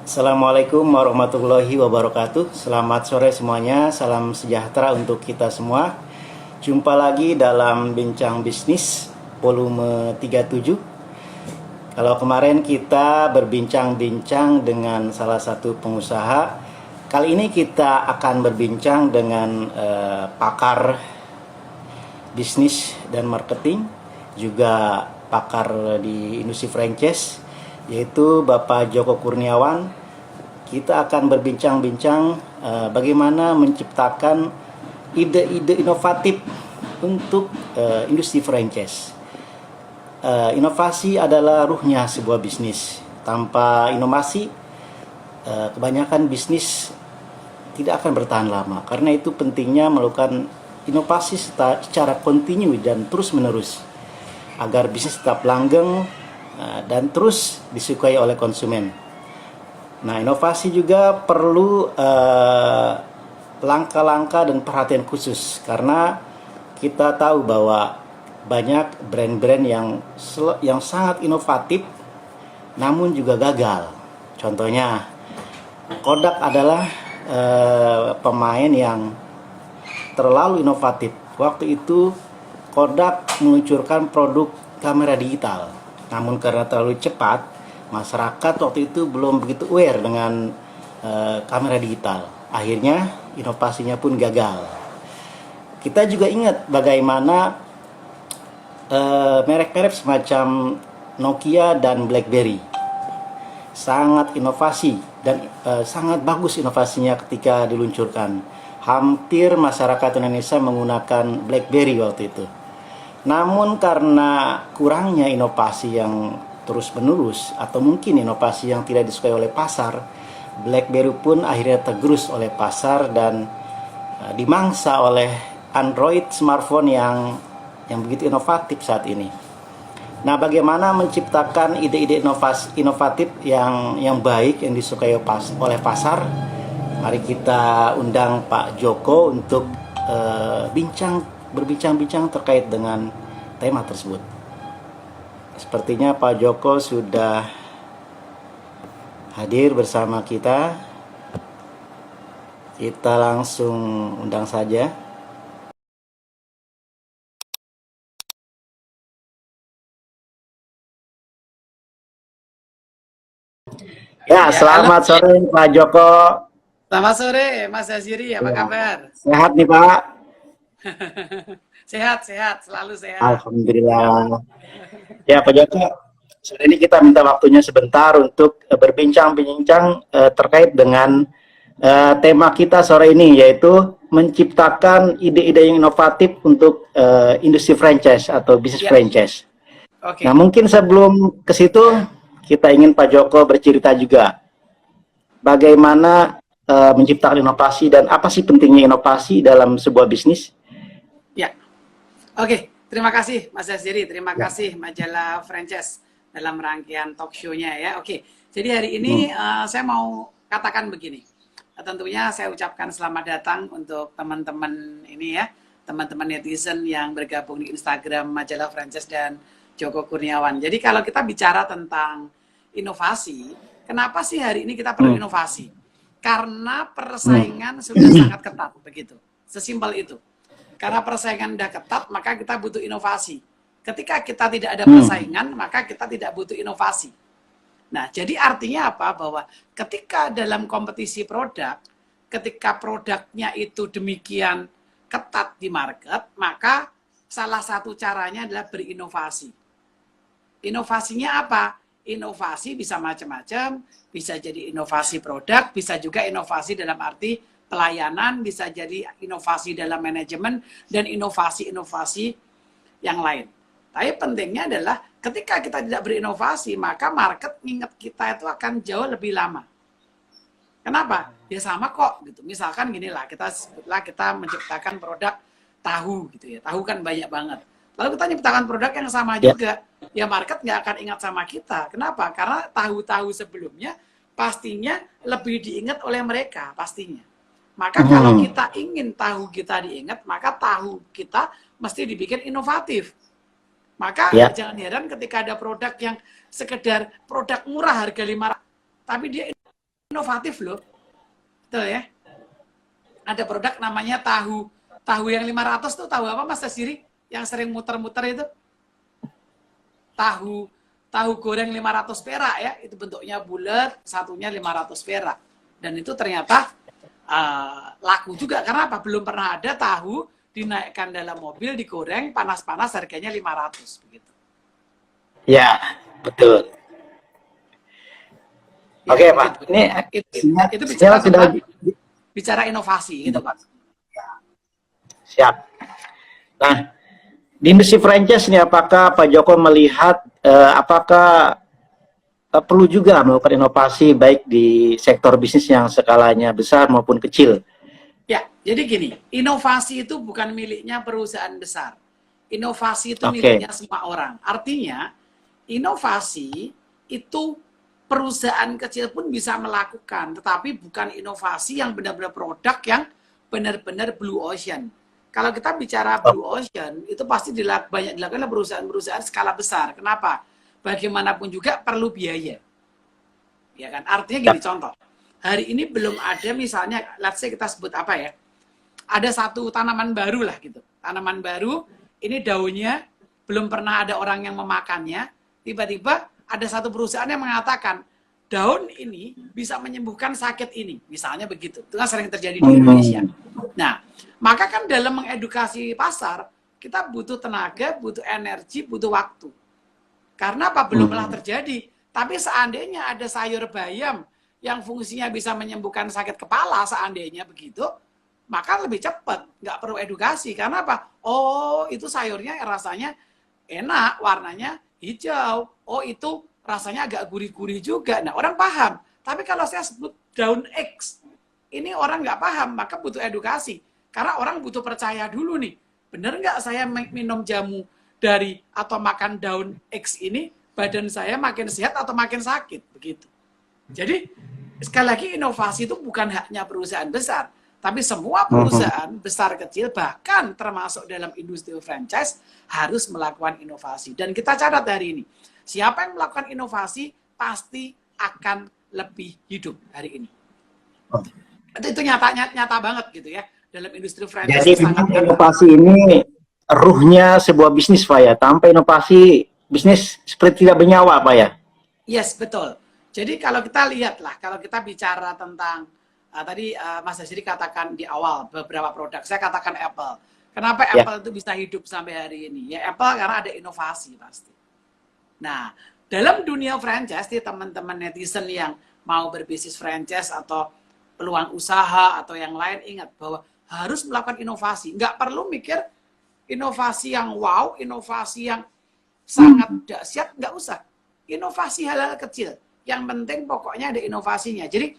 Assalamualaikum warahmatullahi wabarakatuh. Selamat sore semuanya. Salam sejahtera untuk kita semua. Jumpa lagi dalam Bincang Bisnis volume 37. Kalau kemarin kita berbincang-bincang dengan salah satu pengusaha, kali ini kita akan berbincang dengan pakar bisnis dan marketing, juga pakar di industri franchise, yaitu Bapak Joko Kurniawan. Kita akan berbincang-bincang bagaimana menciptakan ide-ide inovatif untuk industri franchise. Inovasi adalah ruhnya sebuah bisnis. Tanpa inovasi, kebanyakan bisnis tidak akan bertahan lama. Karena itu pentingnya melakukan inovasi secara kontinu dan terus-menerus agar bisnis tetap langgeng dan terus disukai oleh konsumen. Nah, inovasi juga perlu langkah-langkah dan perhatian khusus, karena kita tahu bahwa banyak brand-brand yang sangat inovatif namun juga gagal. Contohnya, Kodak adalah pemain yang terlalu inovatif. Waktu itu Kodak meluncurkan produk kamera digital, namun karena terlalu cepat, masyarakat waktu itu belum begitu aware dengan kamera digital. Akhirnya inovasinya pun gagal. Kita juga ingat bagaimana merek-merek semacam Nokia dan BlackBerry sangat inovasi dan sangat bagus inovasinya ketika diluncurkan. Hampir masyarakat Indonesia menggunakan BlackBerry waktu itu. Namun karena kurangnya inovasi yang terus-menerus, atau mungkin inovasi yang tidak disukai oleh pasar, BlackBerry pun akhirnya tergerus oleh pasar dan dimangsa oleh Android smartphone yang begitu inovatif saat ini. Nah, bagaimana menciptakan ide-ide inovatif yang baik, yang disukai oleh pasar? Mari kita undang Pak Joko untuk berbincang-bincang terkait dengan tema tersebut. Sepertinya Pak Joko sudah hadir bersama kita. Kita langsung undang saja. Ya, selamat sore Pak Joko. Selamat sore, Mas Aziri. Apa kabar? Sehat nih Pak? Sehat, selalu sehat. Alhamdulillah. Ya Pak Joko, sore ini kita minta waktunya sebentar untuk berbincang-bincang terkait dengan tema kita sore ini, yaitu menciptakan ide-ide yang inovatif untuk industri franchise atau bisnis franchise. Oke. Nah, mungkin sebelum ke situ kita ingin Pak Joko bercerita juga bagaimana menciptakan inovasi dan apa sih pentingnya inovasi dalam sebuah bisnis. Ya. Oke, terima kasih Mas Aziri. Terima kasih majalah Franchise dalam rangkaian talk show-nya ya. Oke. Jadi hari ini saya mau katakan begini. Tentunya saya ucapkan selamat datang untuk teman-teman ini ya, teman-teman netizen yang bergabung di Instagram majalah Franchise dan Joko Kurniawan. Jadi kalau kita bicara tentang inovasi, kenapa sih hari ini kita perlu inovasi? Karena persaingan sudah sangat ketat, begitu. Sesimpel itu. Karena persaingan sudah ketat, maka kita butuh inovasi. Ketika kita tidak ada persaingan, maka kita tidak butuh inovasi. Nah, jadi artinya apa? Bahwa ketika dalam kompetisi produk, ketika produknya itu demikian ketat di market, maka salah satu caranya adalah berinovasi. Inovasinya apa? Inovasi bisa macam-macam, bisa jadi inovasi produk, bisa juga inovasi dalam arti pelayanan, bisa jadi inovasi dalam manajemen, dan inovasi-inovasi yang lain. Tapi pentingnya adalah ketika kita tidak berinovasi, maka market nginget kita itu akan jauh lebih lama. Kenapa? Ya sama kok gitu. Misalkan gini lah, kita menciptakan produk tahu gitu ya. Tahu kan banyak banget. Lalu kita menciptakan produk yang sama juga, ya market nggak akan ingat sama kita. Kenapa? Karena tahu-tahu sebelumnya pastinya lebih diingat oleh mereka pastinya. Maka kalau kita ingin tahu kita diingat, maka tahu kita mesti dibikin inovatif. Maka jangan heran ketika ada produk yang sekedar produk murah harga 500, tapi dia inovatif loh. Betul ya? Ada produk namanya tahu. Tahu yang 500 tuh tahu apa Mas Tasiri? Yang sering muter-muter itu? Tahu goreng 500 perak ya. Itu bentuknya bulat, satunya 500 perak. Dan itu ternyata laku juga. Karena apa? Belum pernah ada tahu dinaikkan dalam mobil, digoreng, panas-panas harganya 500 begitu. Ya, betul. Ya, Oke, Pak. begitu. Ini Itu bicara sudah bicara inovasi gitu, Pak. siap. Nah, di industri franchise ini apakah Pak Joko melihat apakah perlu juga melakukan inovasi baik di sektor bisnis yang skalanya besar maupun kecil? Ya, jadi gini, inovasi itu bukan miliknya perusahaan besar. Inovasi itu miliknya semua orang. Artinya, inovasi itu perusahaan kecil pun bisa melakukan, tetapi bukan inovasi yang benar-benar produk yang benar-benar blue ocean. Kalau kita bicara blue ocean, itu pasti banyak dilakukan oleh perusahaan-perusahaan skala besar. Kenapa? Bagaimanapun juga perlu biaya. Ya kan? Artinya gini, contoh. Hari ini belum ada misalnya, let's say kita sebut apa ya, ada satu tanaman baru lah gitu. Tanaman baru, ini daunnya belum pernah ada orang yang memakannya, tiba-tiba ada satu perusahaan yang mengatakan, daun ini bisa menyembuhkan sakit ini. Misalnya begitu. Itu kan sering terjadi di Indonesia. Nah, maka kan dalam mengedukasi pasar, kita butuh tenaga, butuh energi, butuh waktu. Karena apa? Belum pernah terjadi. Tapi seandainya ada sayur bayam yang fungsinya bisa menyembuhkan sakit kepala, seandainya begitu, maka lebih cepat. Nggak perlu edukasi. Karena apa? Oh, itu sayurnya rasanya enak, warnanya hijau. Oh, itu rasanya agak gurih-gurih juga. Nah, orang paham. Tapi kalau saya sebut daun X, ini orang nggak paham, maka butuh edukasi. Karena orang butuh percaya dulu nih. Bener nggak saya minum jamu dari atau makan daun X ini, badan saya makin sehat atau makin sakit, begitu. Jadi sekali lagi inovasi itu bukan hanya perusahaan besar, tapi semua perusahaan besar kecil bahkan termasuk dalam industri franchise harus melakukan inovasi. Dan kita catat hari ini, siapa yang melakukan inovasi pasti akan lebih hidup hari ini. Itu nyata banget gitu ya dalam industri franchise. Jadi inovasi ini ruhnya sebuah bisnis, Pak ya. Tanpa inovasi bisnis seperti tidak bernyawa, Pak ya. Yes, betul. Jadi kalau kita lihatlah, kalau kita bicara tentang tadi Mas Hasiri katakan di awal beberapa produk, saya katakan Apple. Kenapa Apple itu bisa hidup sampai hari ini? Ya Apple karena ada inovasi pasti. Nah, dalam dunia franchise, teman-teman netizen yang mau berbisnis franchise atau peluang usaha atau yang lain, ingat bahwa harus melakukan inovasi. Nggak perlu mikir inovasi yang wow, inovasi yang sangat dahsyat, nggak usah. Inovasi hal-hal kecil. Yang penting pokoknya ada inovasinya. Jadi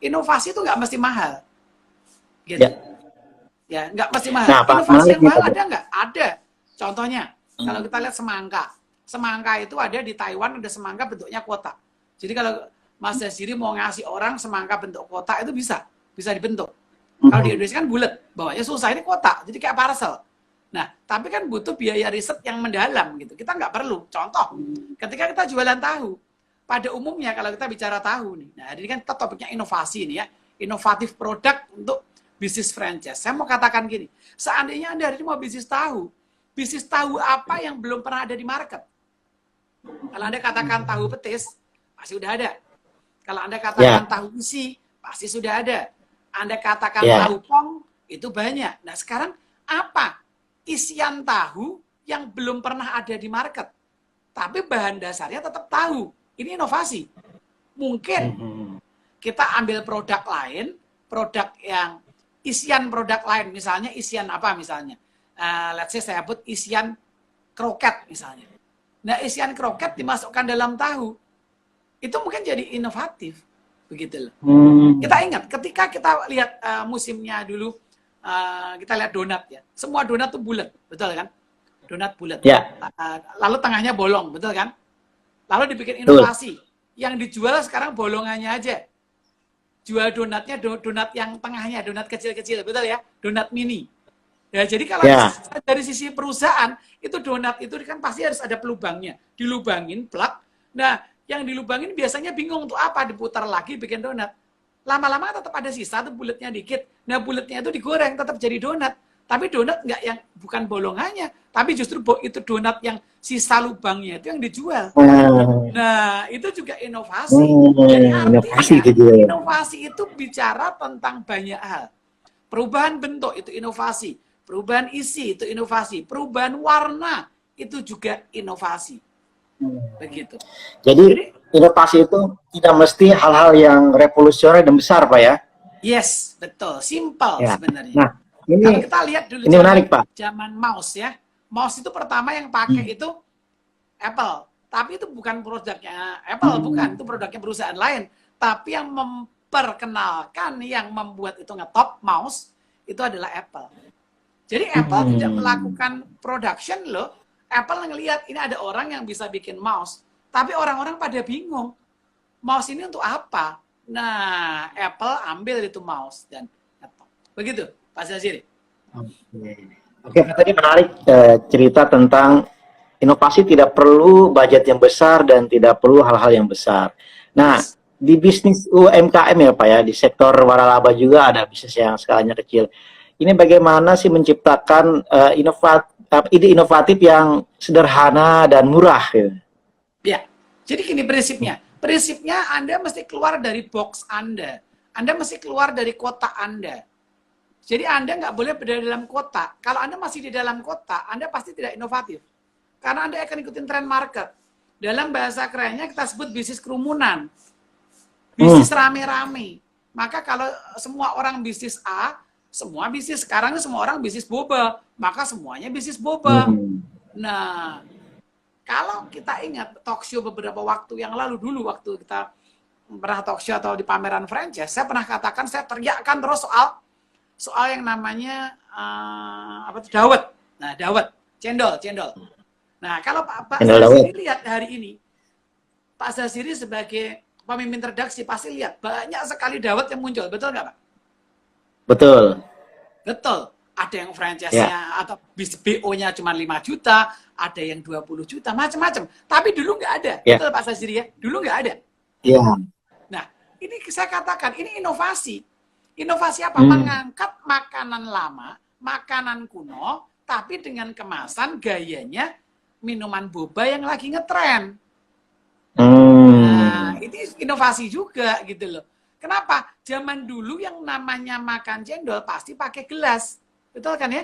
inovasi itu nggak mesti mahal. Gitu. Ya, nggak mesti mahal. Nah, inovasi yang mahal ada nggak? Ada. Contohnya, kalau kita lihat semangka. Semangka itu ada di Taiwan, ada semangka bentuknya kotak. Jadi kalau Mas Desiri mau ngasih orang semangka bentuk kotak itu bisa dibentuk. Kalau di Indonesia kan bulat, bawahnya susah, ini kotak, jadi kayak parcel. Nah, tapi kan butuh biaya riset yang mendalam gitu. Kita nggak perlu. Contoh, ketika kita jualan tahu, pada umumnya kalau kita bicara tahu nih, nah ini kan kita topiknya inovasi nih ya, inovatif produk untuk bisnis franchise. Saya mau katakan gini, seandainya Anda hari ini mau bisnis tahu apa yang belum pernah ada di market? Kalau Anda katakan tahu petis, pasti udah ada. Kalau Anda katakan tahu isi, pasti sudah ada. Anda katakan tahu pong, itu banyak. Nah sekarang apa isian tahu yang belum pernah ada di market? Tapi bahan dasarnya tetap tahu. Ini inovasi. Mungkin kita ambil produk lain, produk yang isian produk lain, misalnya isian apa misalnya? Let's say saya sebut isian kroket misalnya. Nah isian kroket dimasukkan dalam tahu, itu mungkin jadi inovatif, begitu loh. Kita ingat ketika kita lihat musimnya dulu, kita lihat donat ya, semua donat tuh bulat, betul kan? Donat bulat. Lalu tengahnya bolong, betul kan? Lalu dibikin inovasi, yang dijual sekarang bolongannya aja. Jual donatnya donat yang tengahnya, donat kecil-kecil, betul ya? Donat mini. Ya, jadi kalau dari sisi perusahaan, itu donat itu kan pasti harus ada pelubangnya. Dilubangin, plak. Nah, yang dilubangin biasanya bingung untuk apa, diputar lagi bikin donat. lama-lama tetap ada sisa tuh bulatnya dikit. Nah bulatnya itu digoreng tetap jadi donat. Tapi donat nggak yang bukan bolongannya, tapi justru itu donat yang sisa lubangnya itu yang dijual. Hmm, Nah, itu juga inovasi. Jadi inovasi artinya gitu ya. inovasi itu bicara tentang banyak hal. Perubahan bentuk itu inovasi, perubahan isi itu inovasi, perubahan warna itu juga inovasi. Begitu. Jadi Jadi inovasi itu tidak mesti hal-hal yang revolusioner dan besar, Pak ya. yes, betul, simple Ya. sebenarnya. Nah, Kalau ini kita lihat dulu ini zaman menarik, Pak. zaman mouse ya. Mouse itu pertama yang pakai Hmm. itu Apple. Tapi itu bukan produknya Apple, bukan. Itu produknya perusahaan lain. Tapi yang memperkenalkan, yang membuat itu ngetop mouse, itu adalah Apple. Jadi Apple tidak Hmm. melakukan production loh. Apple ngelihat ini ada orang yang bisa bikin mouse. Tapi orang-orang pada bingung. Mouse ini untuk apa? Nah, Apple ambil itu mouse dan ngetop. Begitu, Pak Zaziri. Oke, Oke, Pak, tadi menarik cerita tentang inovasi tidak perlu budget yang besar dan tidak perlu hal-hal yang besar. Nah, Yes. di bisnis UMKM ya Pak ya, di sektor waralaba juga ada bisnis yang skalanya kecil. Ini bagaimana sih menciptakan ide inovatif yang sederhana dan murah gitu? Ya, jadi gini prinsipnya. Prinsipnya Anda mesti keluar dari box Anda. Anda mesti keluar dari kota Anda. Jadi Anda nggak boleh berada dalam kota. Kalau Anda masih di dalam kota, Anda pasti tidak inovatif. Karena Anda akan ikutin tren market. Dalam bahasa kerennya kita sebut bisnis kerumunan. Bisnis rame-rame. Maka kalau semua orang bisnis A, semua bisnis sekarang semua orang bisnis boba. Maka semuanya bisnis boba. Hmm. Nah, kalau kita ingat talk show beberapa waktu yang lalu dulu waktu kita pernah talk show atau di pameran franchise, saya pernah katakan saya teriakkan terus soal yang namanya apa tuh dawet. Nah, dawet, cendol. Nah, kalau Pak Zaziri lihat hari ini, Pak Zaziri sebagai pemimpin redaksi pasti lihat banyak sekali dawet yang muncul, betul nggak Pak? Betul. Betul. Ada yang Ya. franchise-nya atau BO-nya cuma 5 juta, ada yang 20 juta, macam-macam. Tapi dulu nggak ada. Ya. Betul Pak Saziri ya? Dulu nggak ada. Ya. Nah, ini saya katakan, ini inovasi. Inovasi apa? Mengangkat makanan lama, makanan kuno, tapi dengan kemasan gayanya minuman boba yang lagi ngetren. Nah, itu inovasi juga gitu loh. Kenapa? Zaman dulu yang namanya makan cendol pasti pakai gelas. Betul kan ya?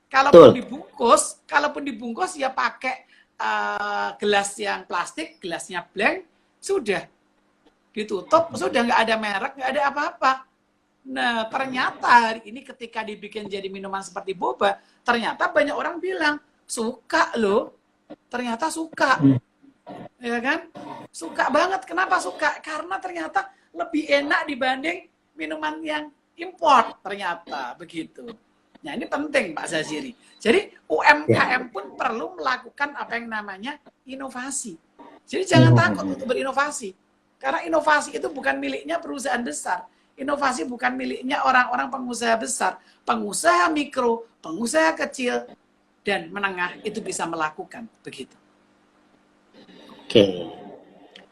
Kalaupun dibungkus ya pakai gelas yang plastik, gelasnya blank, sudah ditutup, sudah nggak ada merek, nggak ada apa-apa. Nah, ternyata hari ini ketika dibikin jadi minuman seperti boba, ternyata banyak orang bilang, suka loh. Ternyata suka. Ya kan? Suka banget. Kenapa suka? Karena ternyata lebih enak dibanding minuman yang import. Ternyata begitu. Nah, ini penting Pak Zaziri. Jadi UMKM pun perlu melakukan apa yang namanya inovasi. Jadi jangan takut untuk berinovasi. Karena inovasi itu bukan miliknya perusahaan besar. Inovasi bukan miliknya orang-orang pengusaha besar. Pengusaha mikro, pengusaha kecil, dan menengah itu bisa melakukan. Begitu. Oke.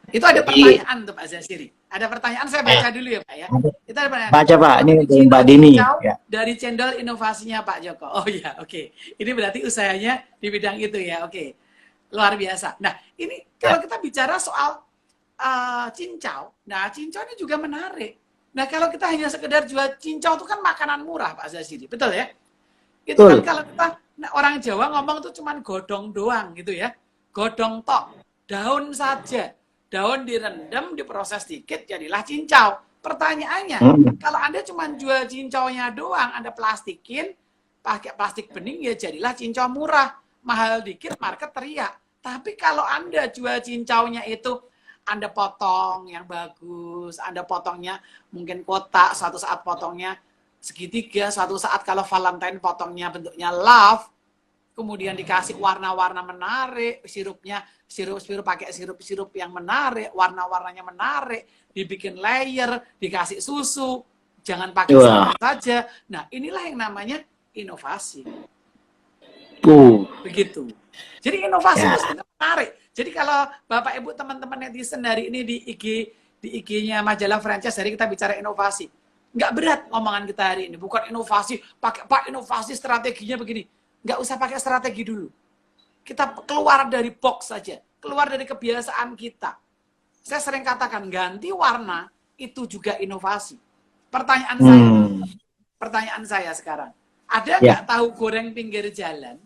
Itu ada pertanyaan tuh Pak Zaziri. Ada pertanyaan, saya baca dulu ya Pak ya. Itu ada pertanyaan. Baca Pak, ini dari Mbak Dini. Ya. Dari cendol inovasinya Pak Joko. Oh iya, oke. Ini berarti usahanya di bidang itu ya, oke. Luar biasa. Nah, ini kalau kita bicara soal cincau, nah cincau ini juga menarik. Nah, kalau kita hanya sekedar jual cincau itu kan makanan murah Pak Zaziri, betul ya? Itu kan kalau kita, orang Jawa ngomong itu cuman godong doang gitu ya. Godong tok, daun saja. Daun direndam, diproses dikit, jadilah cincau. Pertanyaannya, kalau Anda cuma jual cincaunya doang, Anda plastikin, pakai plastik bening, ya jadilah cincau murah. Mahal dikit, market teriak. Tapi kalau Anda jual cincaunya itu, Anda potong yang bagus, Anda potongnya mungkin kotak, suatu saat potongnya segitiga, suatu saat kalau Valentine potongnya bentuknya love, kemudian dikasih warna-warna menarik, sirupnya sirup pakai sirup yang menarik, warna-warnanya menarik, dibikin layer, dikasih susu, jangan pakai santan saja. Nah, inilah yang namanya inovasi. Begitu. Jadi inovasi itu sebenarnya menarik. Jadi kalau Bapak Ibu teman-teman netizen hari ini di IG di IG-nya majalah franchise, hari kita bicara inovasi. Nggak berat omongan kita hari ini, bukan inovasi, pakai Pak inovasi strateginya begini. Nggak usah pakai strategi dulu. Kita keluar dari box saja, keluar dari kebiasaan kita. Saya sering katakan, ganti warna itu juga inovasi. Pertanyaan saya sekarang, ada nggak tahu goreng pinggir jalan?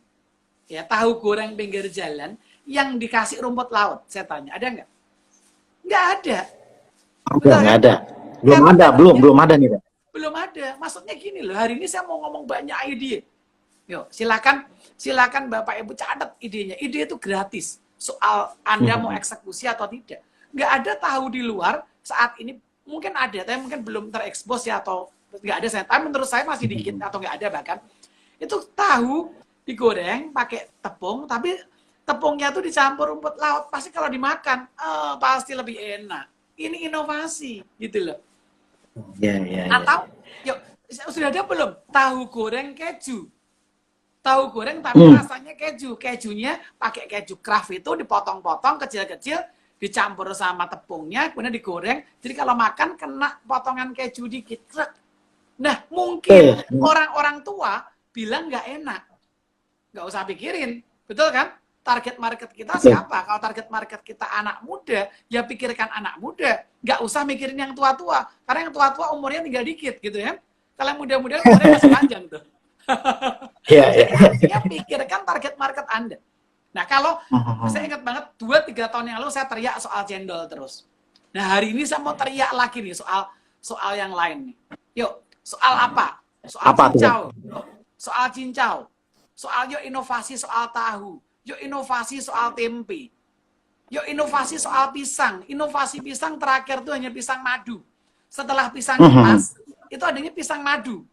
Ya, tahu goreng pinggir jalan yang dikasih rumput laut, saya tanya, ada nggak? Nggak ada. Nggak ada. Belum ada nih, Pak. Belum ada. Maksudnya gini loh, hari ini saya mau ngomong banyak ide. Yuk, silakan Bapak Ibu catat idenya. Ide itu gratis. Soal Anda mau eksekusi atau tidak. Nggak ada tahu di luar saat ini, mungkin ada, tapi mungkin belum terekspos ya, atau nggak ada. Tapi menurut saya masih dikit, atau nggak ada bahkan. Itu tahu digoreng pakai tepung, tapi tepungnya tuh dicampur rumput laut. Pasti kalau dimakan, pasti lebih enak. Ini inovasi, gitu loh. Atau, yuk, sudah ada belum? Tahu goreng keju. Tahu goreng tapi rasanya keju. Kejunya pakai keju Kraft itu dipotong-potong kecil-kecil, dicampur sama tepungnya, kemudian digoreng. Jadi kalau makan kena potongan keju dikit. Nah, mungkin orang-orang tua bilang nggak enak. Nggak usah pikirin. Betul kan? Target market kita siapa? Kalau target market kita anak muda, ya pikirkan anak muda. Nggak usah mikirin yang tua-tua. Karena yang tua-tua umurnya tinggal dikit gitu ya. Kalau yang muda-muda umurnya masih panjang tuh. Jadi artinya pikirkan target market Anda. Nah kalau, saya ingat banget 2-3 tahun yang lalu saya teriak soal cendol terus. Nah hari ini saya mau teriak lagi nih soal yang lain nih. Yuk, soal apa? Soal cincau. Soal cincau. Soal yuk inovasi soal tahu. Yuk inovasi soal tempe. Yuk inovasi soal pisang. Inovasi pisang terakhir itu hanya pisang madu. Setelah pisang kipas, itu adanya pisang madu.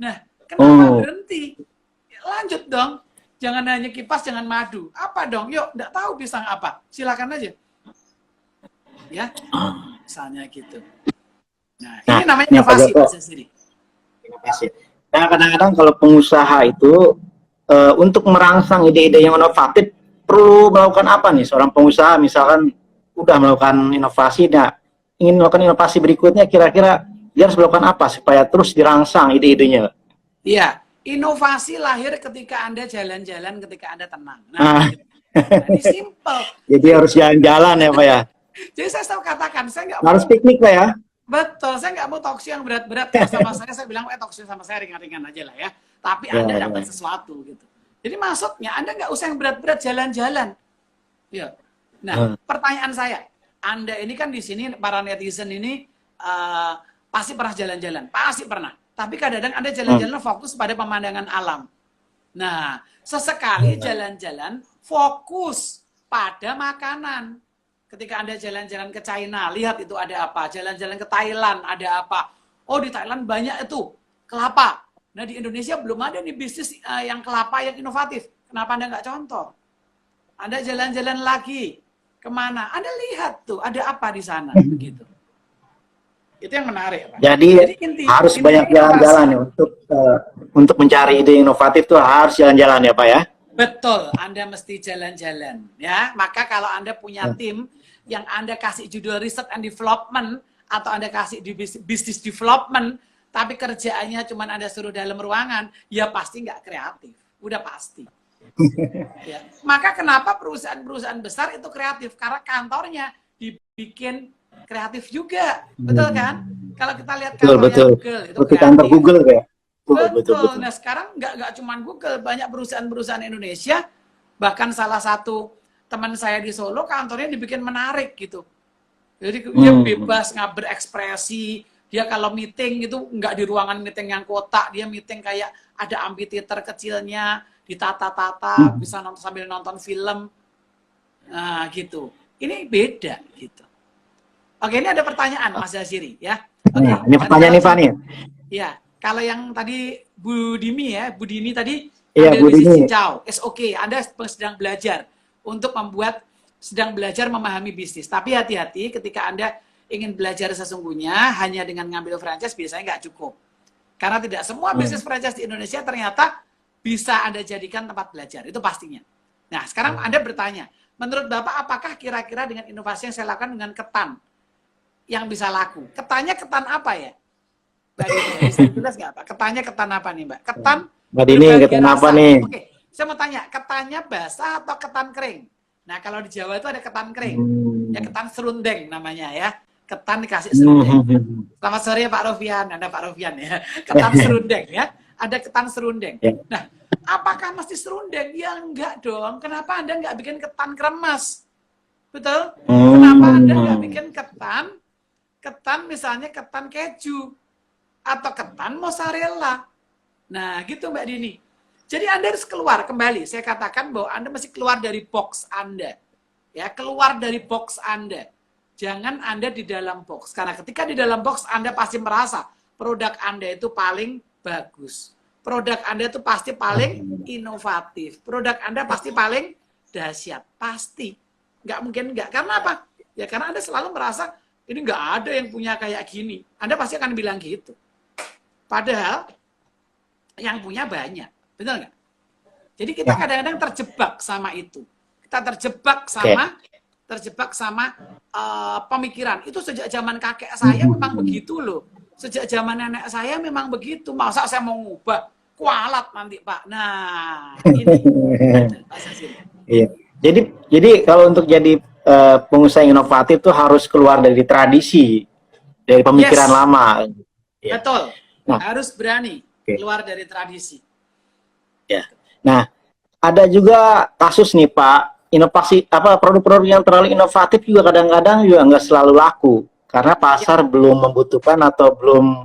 Nah, kenapa berhenti? Lanjut dong. Jangan hanya kipas, jangan madu. Apa dong? Yuk, enggak tahu pisang apa. Silakan aja. Ya, misalnya gitu. Nah, ini namanya inovasi. Inovasi. Nah, kadang-kadang kalau pengusaha itu untuk merangsang ide-ide yang inovatif perlu melakukan apa nih seorang pengusaha, misalkan udah melakukan inovasi, nah ingin melakukan inovasi berikutnya, kira-kira dia harus melakukan apa supaya terus dirangsang ide-idenya? Iya, inovasi lahir ketika Anda jalan-jalan, ketika Anda tenang. Nah, ini simple. Jadi harus jalan-jalan ya Pak ya? Jadi saya selalu katakan, saya nggak harus piknik Pak ya? Betul, saya nggak mau talkshow yang berat-berat. Kalau sama saya bilang, talkshow sama saya ringan-ringan aja lah ya. Tapi Anda dapat sesuatu gitu. Jadi maksudnya Anda nggak usah yang berat-berat, jalan-jalan. Ya. Nah, pertanyaan saya, Anda ini kan di sini para netizen ini pasti pernah jalan-jalan, pasti pernah. Tapi kadang-kadang Anda jalan-jalan fokus pada pemandangan alam. Nah, sesekali jalan-jalan fokus pada makanan. Ketika Anda jalan-jalan ke China, lihat itu ada apa. Jalan-jalan ke Thailand, ada apa. Oh, di Thailand banyak itu kelapa. Nah, di Indonesia belum ada nih bisnis yang kelapa yang inovatif. Kenapa Anda nggak contoh? Anda jalan-jalan lagi. Kemana? Anda lihat tuh, ada apa di sana. Begitu. Itu yang menarik, Pak. Jadi harus banyak jalan-jalan ya untuk mencari ide inovatif tuh harus jalan-jalan ya Pak ya? Betul, Anda mesti jalan-jalan ya. Maka kalau Anda punya tim yang Anda kasih judul research and development atau Anda kasih di business development, tapi kerjaannya cuma Anda suruh dalam ruangan, ya pasti nggak kreatif. Udah pasti. Ya. Maka kenapa perusahaan-perusahaan besar itu kreatif? Karena kantornya dibikin kreatif juga. Betul kan? Kalau kita lihat kantornya Google, itu kreatif. Kantor Google ya? Betul. Nah sekarang nggak cuma Google, banyak perusahaan-perusahaan Indonesia, bahkan salah satu teman saya di Solo kantornya dibikin menarik gitu. Jadi dia bebas nggak berekspresi. Dia kalau meeting itu nggak di ruangan meeting yang kotak, dia meeting kayak ada amphitheater kecilnya, ditata-tata, bisa nonton sambil nonton film. Nah gitu. Ini beda gitu. Oke, ini ada pertanyaan Mas Yaziri ya. Oke, ini pertanyaan nih Pak nih. Ya. Kalau yang tadi Bu Dini ya, Bu Dini tadi Bu Dini. cincau, Anda sedang belajar untuk sedang belajar memahami bisnis. Tapi hati-hati ketika Anda ingin belajar sesungguhnya hanya dengan ngambil franchise biasanya nggak cukup. Karena tidak semua bisnis franchise di Indonesia ternyata bisa Anda jadikan tempat belajar, itu pastinya. Nah sekarang Anda bertanya, menurut Bapak apakah kira-kira dengan inovasi yang saya lakukan dengan ketan, yang bisa laku. Ketannya ketan apa ya? Mbak Dini, bisa jelas nggak Pak? Ketannya ketan apa nih Mbak? Ketan Mbak Dini, berbagai ketan apa rasa. nih? Oke, saya mau tanya, ketannya basah atau ketan kering? Nah, kalau di Jawa itu ada ketan kering. Ya ketan serundeng namanya ya. Ketan dikasih serundeng. Selamat sore Pak Rofian, Anda Pak Rofian ya. Ketan serundeng ya. Ada ketan serundeng. Ya. Nah, apakah mesti serundeng? Ya enggak dong. Kenapa Anda nggak bikin ketan kremes? Betul? Kenapa Anda nggak bikin ketan misalnya ketan keju atau ketan mozzarella? Nah, gitu Mbak Dini. Jadi Anda harus keluar kembali. Saya katakan bahwa Anda mesti keluar dari box Anda. Ya, keluar dari box Anda. Jangan Anda di dalam box. Karena ketika di dalam box Anda pasti merasa produk Anda itu paling bagus. Produk Anda itu pasti paling inovatif. Produk Anda pasti paling dahsyat. Pasti. Nggak mungkin nggak. Karena apa? Ya karena Anda selalu merasa ini nggak ada yang punya kayak gini. Anda pasti akan bilang gitu. Padahal yang punya banyak. Betul nggak? Jadi kita kadang-kadang terjebak sama itu. Kita terjebak sama pemikiran. Itu sejak zaman kakek saya memang begitu loh. Sejak zaman nenek saya memang begitu. Masa saya mau ngubah? Kualat nanti Pak. Nah, ini. Iya. Jadi kalau untuk jadi pengusaha yang inovatif tuh harus keluar dari tradisi, dari pemikiran lama. Ya. Betul. Nah, harus berani keluar dari tradisi. Ya. Nah, ada juga kasus nih Pak, inovasi produk-produk yang terlalu inovatif juga kadang-kadang juga nggak selalu laku karena pasar belum membutuhkan atau belum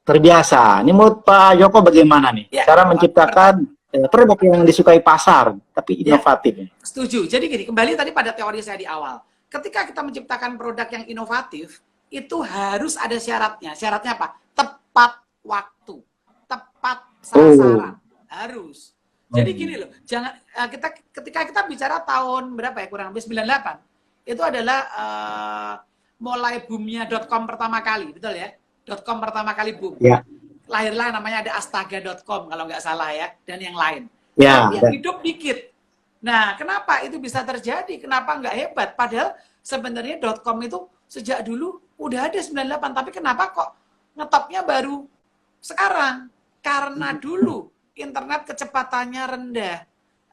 terbiasa. Ini menurut Pak Joko bagaimana nih cara menciptakan produk yang disukai pasar tapi inovatif? Setuju. Jadi gini, kembali tadi pada teori saya di awal. Ketika kita menciptakan produk yang inovatif, itu harus ada syaratnya. Syaratnya apa? Tepat waktu, tepat sasaran. Harus. Jadi gini loh, jangan ketika kita bicara tahun berapa ya, kurang lebih 98, itu adalah mulai boomnya .com pertama kali, betul ya? .com pertama kali boom. Ya. Lahirlah namanya ada astaga.com kalau nggak salah ya, dan yang lain. Ya. Yang hidup dikit. Nah, kenapa itu bisa terjadi? Kenapa nggak hebat? Padahal sebenarnya .com itu sejak dulu udah ada 98, tapi kenapa kok ngetopnya baru sekarang? Karena dulu internet kecepatannya rendah,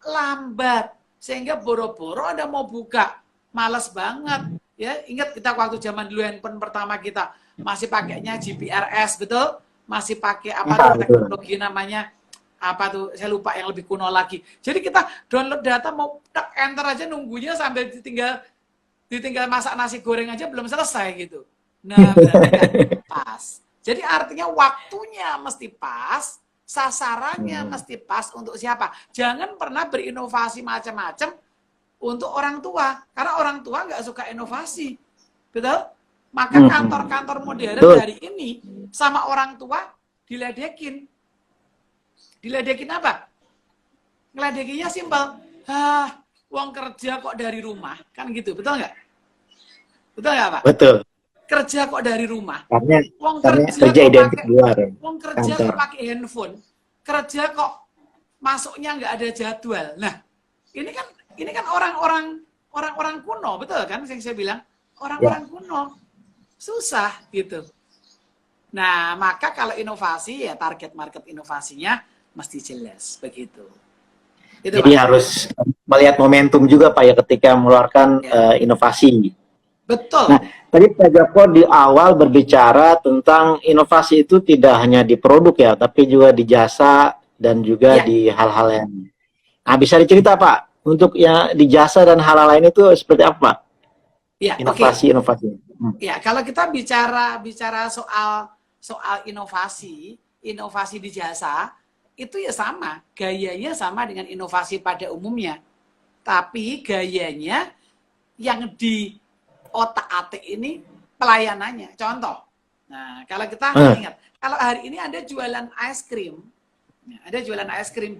lambat, sehingga boro-boro Anda mau buka, males banget. Ya, ingat kita waktu zaman dulu handphone pertama kita masih pakainya GPRS, betul? Masih pakai apa tuh teknologi namanya apa tuh? Saya lupa yang lebih kuno lagi. Jadi kita download data mau tak enter aja nunggunya sambil ditinggal masak nasi goreng aja belum selesai gitu. Nah, berarti kan pas. Jadi artinya waktunya mesti pas. Sasarannya mesti pas untuk siapa? Jangan pernah berinovasi macam-macam untuk orang tua. Karena orang tua nggak suka inovasi. Betul? Maka kantor-kantor modern hari ini sama orang tua diledekin. Diledekin apa? Ngeledekinnya simpel. Uang kerja kok dari rumah. Kan gitu, betul nggak? Betul nggak Pak? Betul. Kerja kok dari rumah. Uang kerja identik luar. Uang kerja kok pakai handphone. Kerja kok masuknya nggak ada jadwal. Nah, ini kan orang-orang kuno, betul kan? Saya bilang orang-orang kuno susah gitu. Nah, maka kalau inovasi ya target market inovasinya mesti jelas begitu. Itu, jadi Pak, harus melihat momentum juga Pak ya ketika mengeluarkan inovasi. Betul. Nah, tadi Pak Joko di awal berbicara tentang inovasi itu tidak hanya di produk ya, tapi juga di jasa dan juga di hal-hal yang. Nah, bisa dicerita Pak, untuk yang di jasa dan hal-hal lain itu seperti apa? Ya, inovasi. Ya, kalau kita bicara soal inovasi di jasa, itu ya sama, gayanya sama dengan inovasi pada umumnya. Tapi gayanya yang di otak-atik ini pelayanannya. Contoh, nah kalau kita ingat, kalau hari ini Anda jualan es krim,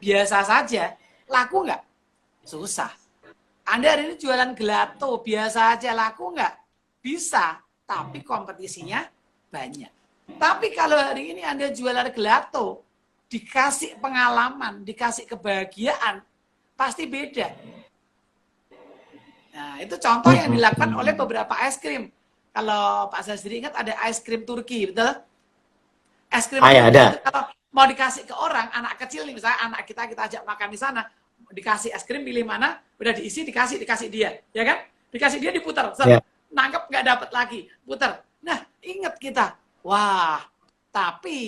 biasa saja, laku nggak? Susah. Anda hari ini jualan gelato, biasa aja, laku nggak? Bisa, tapi kompetisinya banyak. Tapi kalau hari ini Anda jualan gelato, dikasih pengalaman, dikasih kebahagiaan, pasti beda. Nah, itu contoh yang dilakukan oleh beberapa es krim. kalau Pak Sastri ingat ada es krim Turki, betul? Es krim Ya, Turki ada. itu kalau mau dikasih ke orang, anak kecil nih, misalnya anak kita ajak makan di sana, dikasih es krim pilih mana, udah diisi dikasih dia, ya kan? Dikasih dia diputar, Ya. nangkep nggak dapat lagi, putar. Nah, ingat kita, wah, tapi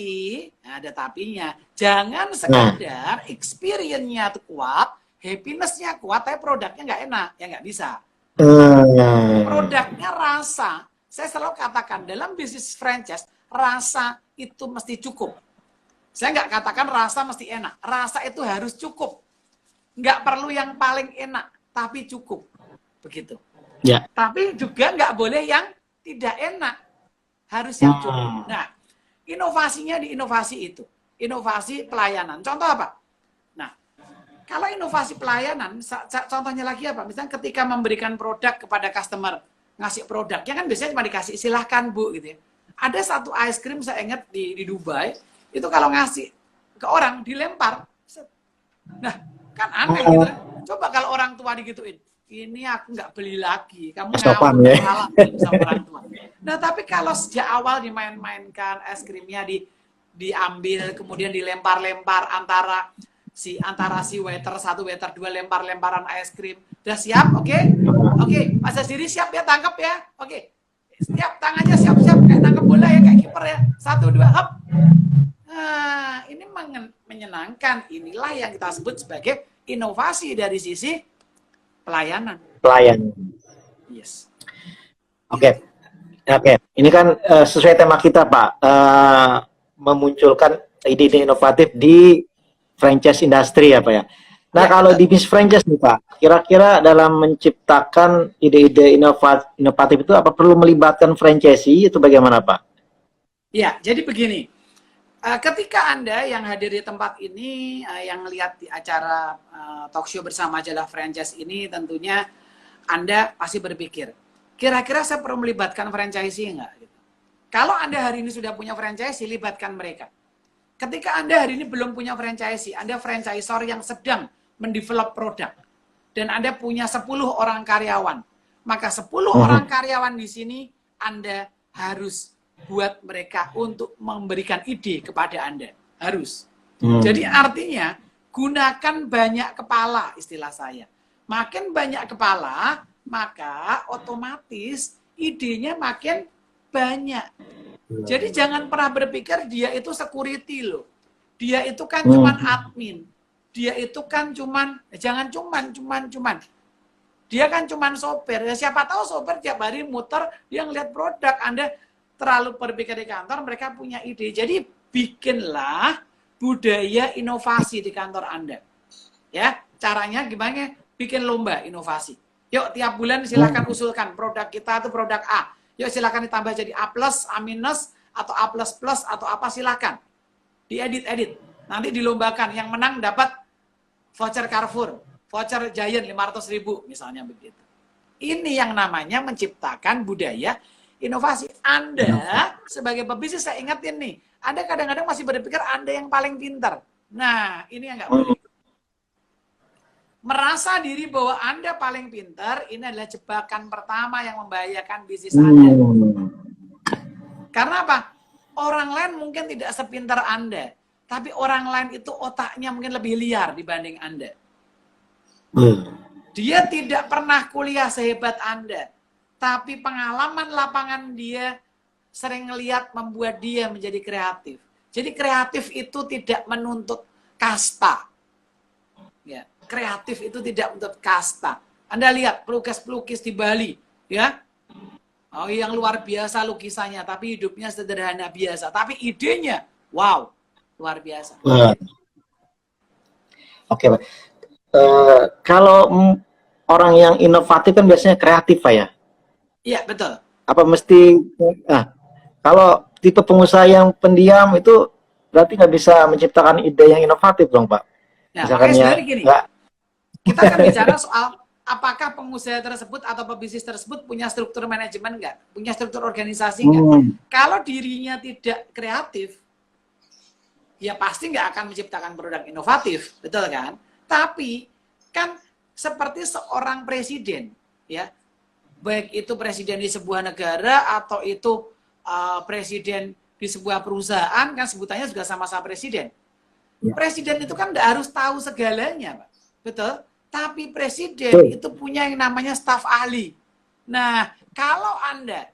ada tapinya. Jangan sekadar experience-nya tuh kuat, happiness-nya kuat, tapi produknya nggak enak, ya nggak bisa. Produknya rasa. Saya selalu katakan dalam bisnis franchise, rasa itu mesti cukup. Saya nggak katakan rasa mesti enak. Rasa itu harus cukup. Nggak perlu yang paling enak, tapi cukup. Begitu. Ya. Tapi juga nggak boleh yang tidak enak. Harus yang cukup. Nah, inovasinya di inovasi itu. Inovasi pelayanan. Contoh apa? Nah, kalau inovasi pelayanan, contohnya lagi apa? Misalnya ketika memberikan produk kepada customer, ngasih produknya kan biasanya cuma dikasih, silahkan Bu, gitu ya. Ada satu es krim saya ingat di Dubai, itu kalau ngasih ke orang dilempar. Nah, kan aneh gitu. Coba kalau orang tua digituin, ini aku nggak beli lagi, kamu ngawur, Ya. salah sama orang tua. Nah, tapi kalau sejak awal dimain-mainkan, es krimnya diambil, kemudian dilempar-lempar antara si waiter 1, waiter 2 lempar-lemparan es krim. Udah siap? Oke, Pak Sastri siap ya, tangkap ya. Oke. Siap, tangannya siap-siap kayak tangkap bola ya, kayak kiper ya. 1, 2, hop. Nah, ini menyenangkan. Inilah yang kita sebut sebagai inovasi dari sisi pelayanan. Pelayan. Yes. Oke. Ini kan sesuai tema kita, Pak. Memunculkan ide-ide inovatif di franchise industri ya, Pak ya. Nah, kalau di bisnis franchise nih, Pak, kira-kira dalam menciptakan ide-ide inovatif itu apa perlu melibatkan franchisee itu bagaimana, Pak? Ya, jadi begini. Ketika Anda yang hadir di tempat ini, yang lihat di acara talk show bersama Majalah Franchise ini, tentunya Anda pasti berpikir, kira-kira saya perlu melibatkan franchisee enggak? Kalau Anda hari ini sudah punya franchisee, libatkan mereka. Ketika Anda hari ini belum punya franchisee, Anda franchisor yang sedang mendevelop produk, dan Anda punya 10 orang karyawan, maka 10 orang karyawan di sini Anda harus buat mereka untuk memberikan ide kepada Anda. Harus. Jadi artinya, gunakan banyak kepala, istilah saya. Makin banyak kepala, maka otomatis idenya makin banyak. Jadi jangan pernah berpikir dia itu security loh. Dia itu kan cuman admin. Dia itu kan cuman, jangan cuman. Dia kan cuman sopir. Ya, siapa tahu sopir tiap hari muter, dia ngeliat produk. Anda terlalu berpikir di kantor, mereka punya ide. Jadi bikinlah budaya inovasi di kantor Anda. Ya, caranya gimana? Bikin lomba inovasi. Yuk tiap bulan silahkan usulkan produk kita itu produk A. Yuk silahkan ditambah jadi A+, A-, atau A++, atau apa silahkan. Diedit-edit. Nanti dilombakan. Yang menang dapat voucher Carrefour, voucher Giant 500.000 misalnya begitu. Ini yang namanya menciptakan budaya inovasi. Anda sebagai pebisnis, saya ingetin nih, Anda kadang-kadang masih berpikir Anda yang paling pintar. Nah, ini yang nggak boleh. Merasa diri bahwa Anda paling pintar, ini adalah jebakan pertama yang membahayakan bisnis Anda. Karena apa? Orang lain mungkin tidak sepintar Anda, tapi orang lain itu otaknya mungkin lebih liar dibanding Anda. Dia tidak pernah kuliah sehebat Anda, tapi pengalaman lapangan dia sering ngelihat membuat dia menjadi kreatif. Jadi kreatif itu tidak menuntut kasta. Ya, kreatif itu tidak menuntut kasta. Anda lihat pelukis-pelukis di Bali, ya. Oh, yang luar biasa lukisannya, tapi hidupnya sederhana biasa. Tapi idenya, wow, luar biasa. Oke, Pak. Kalau orang yang inovatif kan biasanya kreatif, Pak ya? Iya, betul. Apa mesti, kalau tipe pengusaha yang pendiam itu berarti nggak bisa menciptakan ide yang inovatif dong, Pak? Nah, Misalkan makanya ya, sebenarnya gini, kita akan bicara soal apakah pengusaha tersebut atau pebisnis tersebut punya struktur manajemen nggak? Punya struktur organisasi nggak? Kalau dirinya tidak kreatif, ya pasti nggak akan menciptakan produk inovatif, betul kan? Tapi kan seperti seorang presiden, ya, baik itu presiden di sebuah negara atau itu presiden di sebuah perusahaan, kan sebutannya juga sama-sama presiden. Presiden itu kan tidak harus tahu segalanya, Pak. Betul? Tapi presiden itu punya yang namanya staf ahli. Nah, kalau Anda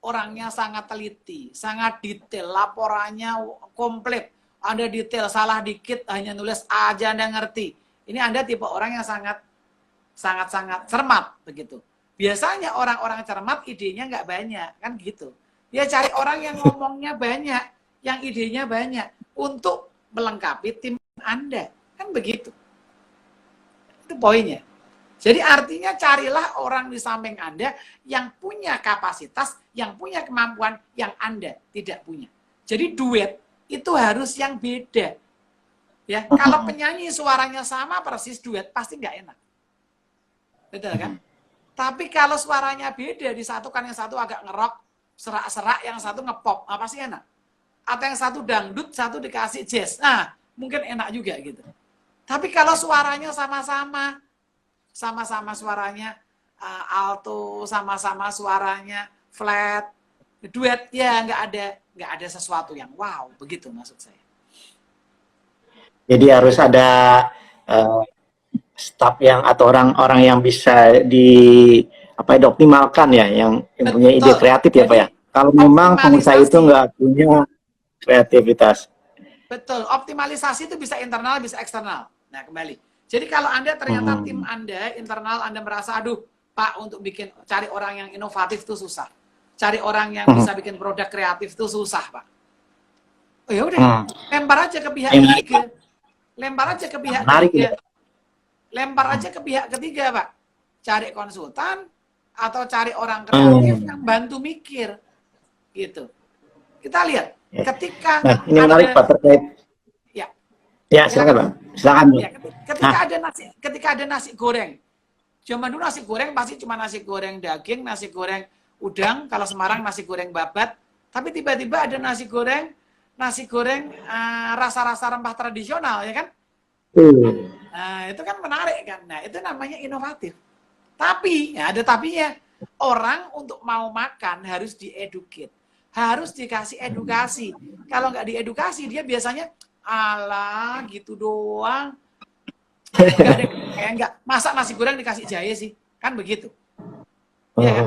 orangnya sangat teliti, sangat detail, laporannya komplit, Anda detail, salah dikit hanya nulis aja Anda ngerti. Ini Anda tipe orang yang sangat cermat begitu. Biasanya orang-orang cermat idenya nggak banyak, kan gitu. Dia cari orang yang ngomongnya banyak, yang idenya banyak untuk melengkapi tim Anda, kan begitu. Itu poinnya. Jadi artinya carilah orang di samping Anda yang punya kapasitas, yang punya kemampuan yang Anda tidak punya. Jadi duet itu harus yang beda. Ya, kalau penyanyi suaranya sama persis duet pasti nggak enak. Betul kan? Tapi kalau suaranya beda, disatukan yang satu agak ngerok, serak-serak, yang satu ngepop, apa sih enak? Atau yang satu dangdut, satu dikasih jazz. Nah, mungkin enak juga gitu. Tapi kalau suaranya sama-sama suaranya alto, sama-sama suaranya flat, duet, ya nggak ada sesuatu yang wow, begitu maksud saya. Jadi harus ada staf yang atau orang-orang yang bisa dioptimalkan ya, yang punya ide kreatif ya Pak ya. Kalau memang pengusaha itu nggak punya kreativitas. Betul, optimalisasi itu bisa internal, bisa eksternal. Nah, kembali. Jadi kalau Anda ternyata tim Anda, internal Anda merasa, aduh Pak, untuk cari orang yang inovatif itu susah. Cari orang yang bisa bikin produk kreatif itu susah, Pak. Oh ya udah, lempar aja ke pihak ketiga. Lempar aja ke pihak ketiga. Lempar aja ke pihak ketiga, Pak. Cari konsultan atau cari orang kreatif yang bantu mikir. Gitu. Kita lihat, ketika ini menarik Pak terkait. Ya, silakan Pak. Silakan. Ya, ketika ada nasi goreng. Zaman dulu nasi goreng pasti cuma nasi goreng daging, nasi goreng udang, kalau Semarang nasi goreng babat. Tapi tiba-tiba ada nasi goreng rasa-rasa rempah tradisional, ya kan? Nah, itu kan menarik kan. Nah, itu namanya inovatif. Tapi, ya ada tapinya. Orang untuk mau makan harus dieduket. Harus dikasih edukasi. Kalau nggak diedukasi, dia biasanya, alah gitu doang. Enggak. Masa nasi goreng dikasih jahe sih? Kan begitu. Ya kan?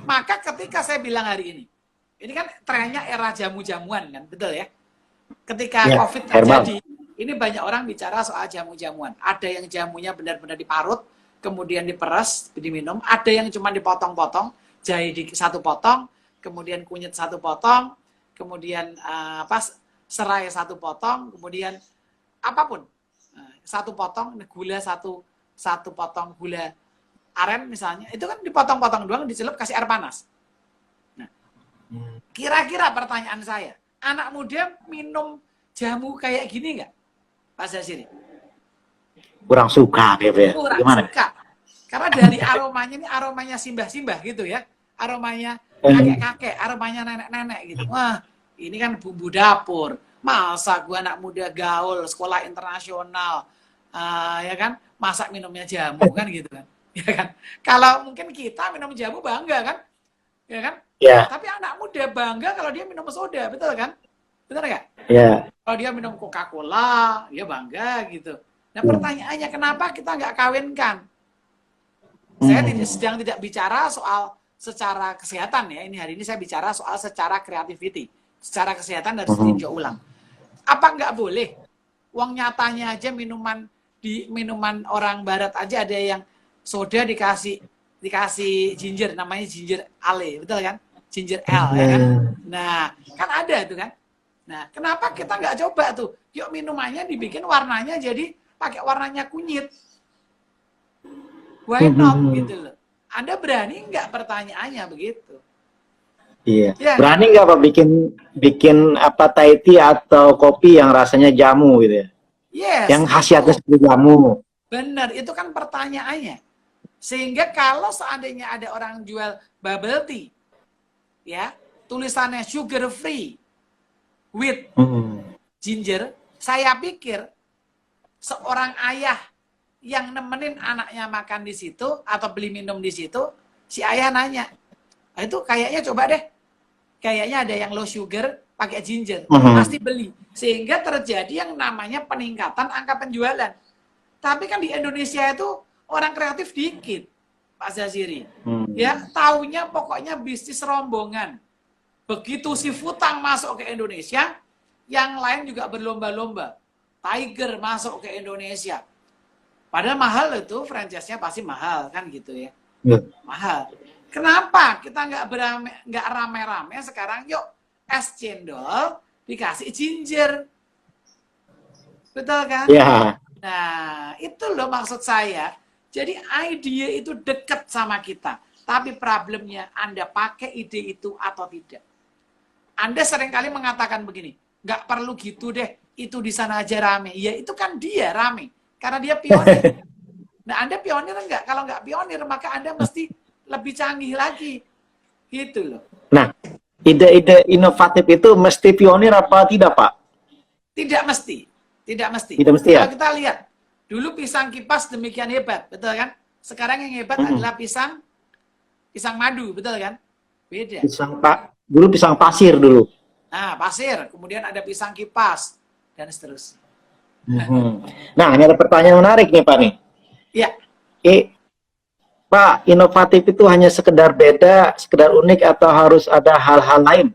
Maka ketika saya bilang hari ini kan trennya era jamu-jamuan kan, betul ya? Ketika COVID terjadi, ini banyak orang bicara soal jamu-jamuan. Ada yang jamunya benar-benar diparut, kemudian diperas, diminum. Ada yang cuma dipotong-potong, jahe satu potong, kemudian kunyit satu potong, kemudian serai satu potong, kemudian apapun satu potong, gula satu potong gula aren misalnya, itu kan dipotong-potong doang, dicelup kasih air panas. Nah, kira-kira pertanyaan saya, anak muda minum jamu kayak gini nggak, Pak Zaziri? Kurang suka, ya. Kurang suka. Karena dari aromanya ini aromanya simbah-simbah gitu ya, aromanya kakek-kakek, aromanya nenek-nenek gitu. Wah, ini kan bumbu dapur. Masa gua anak muda gaul, sekolah internasional, ya kan, masak minumnya jamu kan gitu kan. Ya kan? Kalau mungkin kita minum jamu bangga kan? Ya kan? Ya. Tapi anak muda bangga kalau dia minum soda, betul kan? Betul nggak? Ya. Kalau dia minum Coca-Cola, dia bangga gitu. Nah, pertanyaannya kenapa kita nggak kawinkan? Saya sedang tidak bicara soal secara kesehatan ya. Hari ini saya bicara soal secara creativity. Secara kesehatan harus ditinjau ulang. Apa nggak boleh? Uang nyatanya aja minuman orang barat aja ada yang soda dikasih ginger, namanya ginger ale, betul kan? Ginger ale, ya kan? Nah, kan ada tuh kan? Nah, kenapa kita nggak coba tuh? Yuk minumannya dibikin warnanya jadi pakai warnanya kunyit. Why not gitu loh? Anda berani nggak pertanyaannya begitu? Iya. Ya, berani nggak Pak bikin Thai tea atau kopi yang rasanya jamu gitu ya? Yes. Yang khasiatnya seperti jamu. Benar, itu kan pertanyaannya. Sehingga kalau seandainya ada orang jual bubble tea, ya, tulisannya sugar free with ginger, saya pikir seorang ayah yang nemenin anaknya makan di situ atau beli minum di situ, Si ayah nanya, itu kayaknya coba deh, kayaknya ada yang low sugar pakai ginger, pasti beli. Sehingga terjadi yang namanya peningkatan angka penjualan. Tapi kan di Indonesia itu orang kreatif dikit, Pak Zaziri. Ya, taunya pokoknya bisnis rombongan. Begitu si Futang masuk ke Indonesia, yang lain juga berlomba-lomba. Tiger masuk ke Indonesia. Padahal mahal itu, franchise-nya pasti mahal kan gitu ya. Mahal. Kenapa kita nggak rame-rame sekarang? Yuk, es cendol dikasih ginger. Betul kan? Ya. Nah, itu loh maksud saya. Jadi ide itu dekat sama kita. Tapi problemnya Anda pakai ide itu atau tidak. Anda seringkali mengatakan begini, nggak perlu gitu deh, itu di sana aja rame. Ya itu kan dia rame, karena dia pionir. Nah, Anda pionir enggak? Kalau nggak pionir, maka Anda mesti lebih canggih lagi. Gitu loh. Nah, ide-ide inovatif itu mesti pionir apa tidak, Pak? Tidak mesti. Tidak mesti. Tidak mesti ya? Kalau kita lihat, dulu pisang kipas demikian hebat, betul kan? Sekarang yang hebat adalah pisang madu, betul kan? Beda. Dulu pisang pasir dulu. Nah, pasir, kemudian ada pisang kipas, dan seterusnya. Nah, ini ada pertanyaan menarik nih, Pak nih. Iya. Pak, inovatif itu hanya sekedar beda, sekedar unik, atau harus ada hal-hal lain?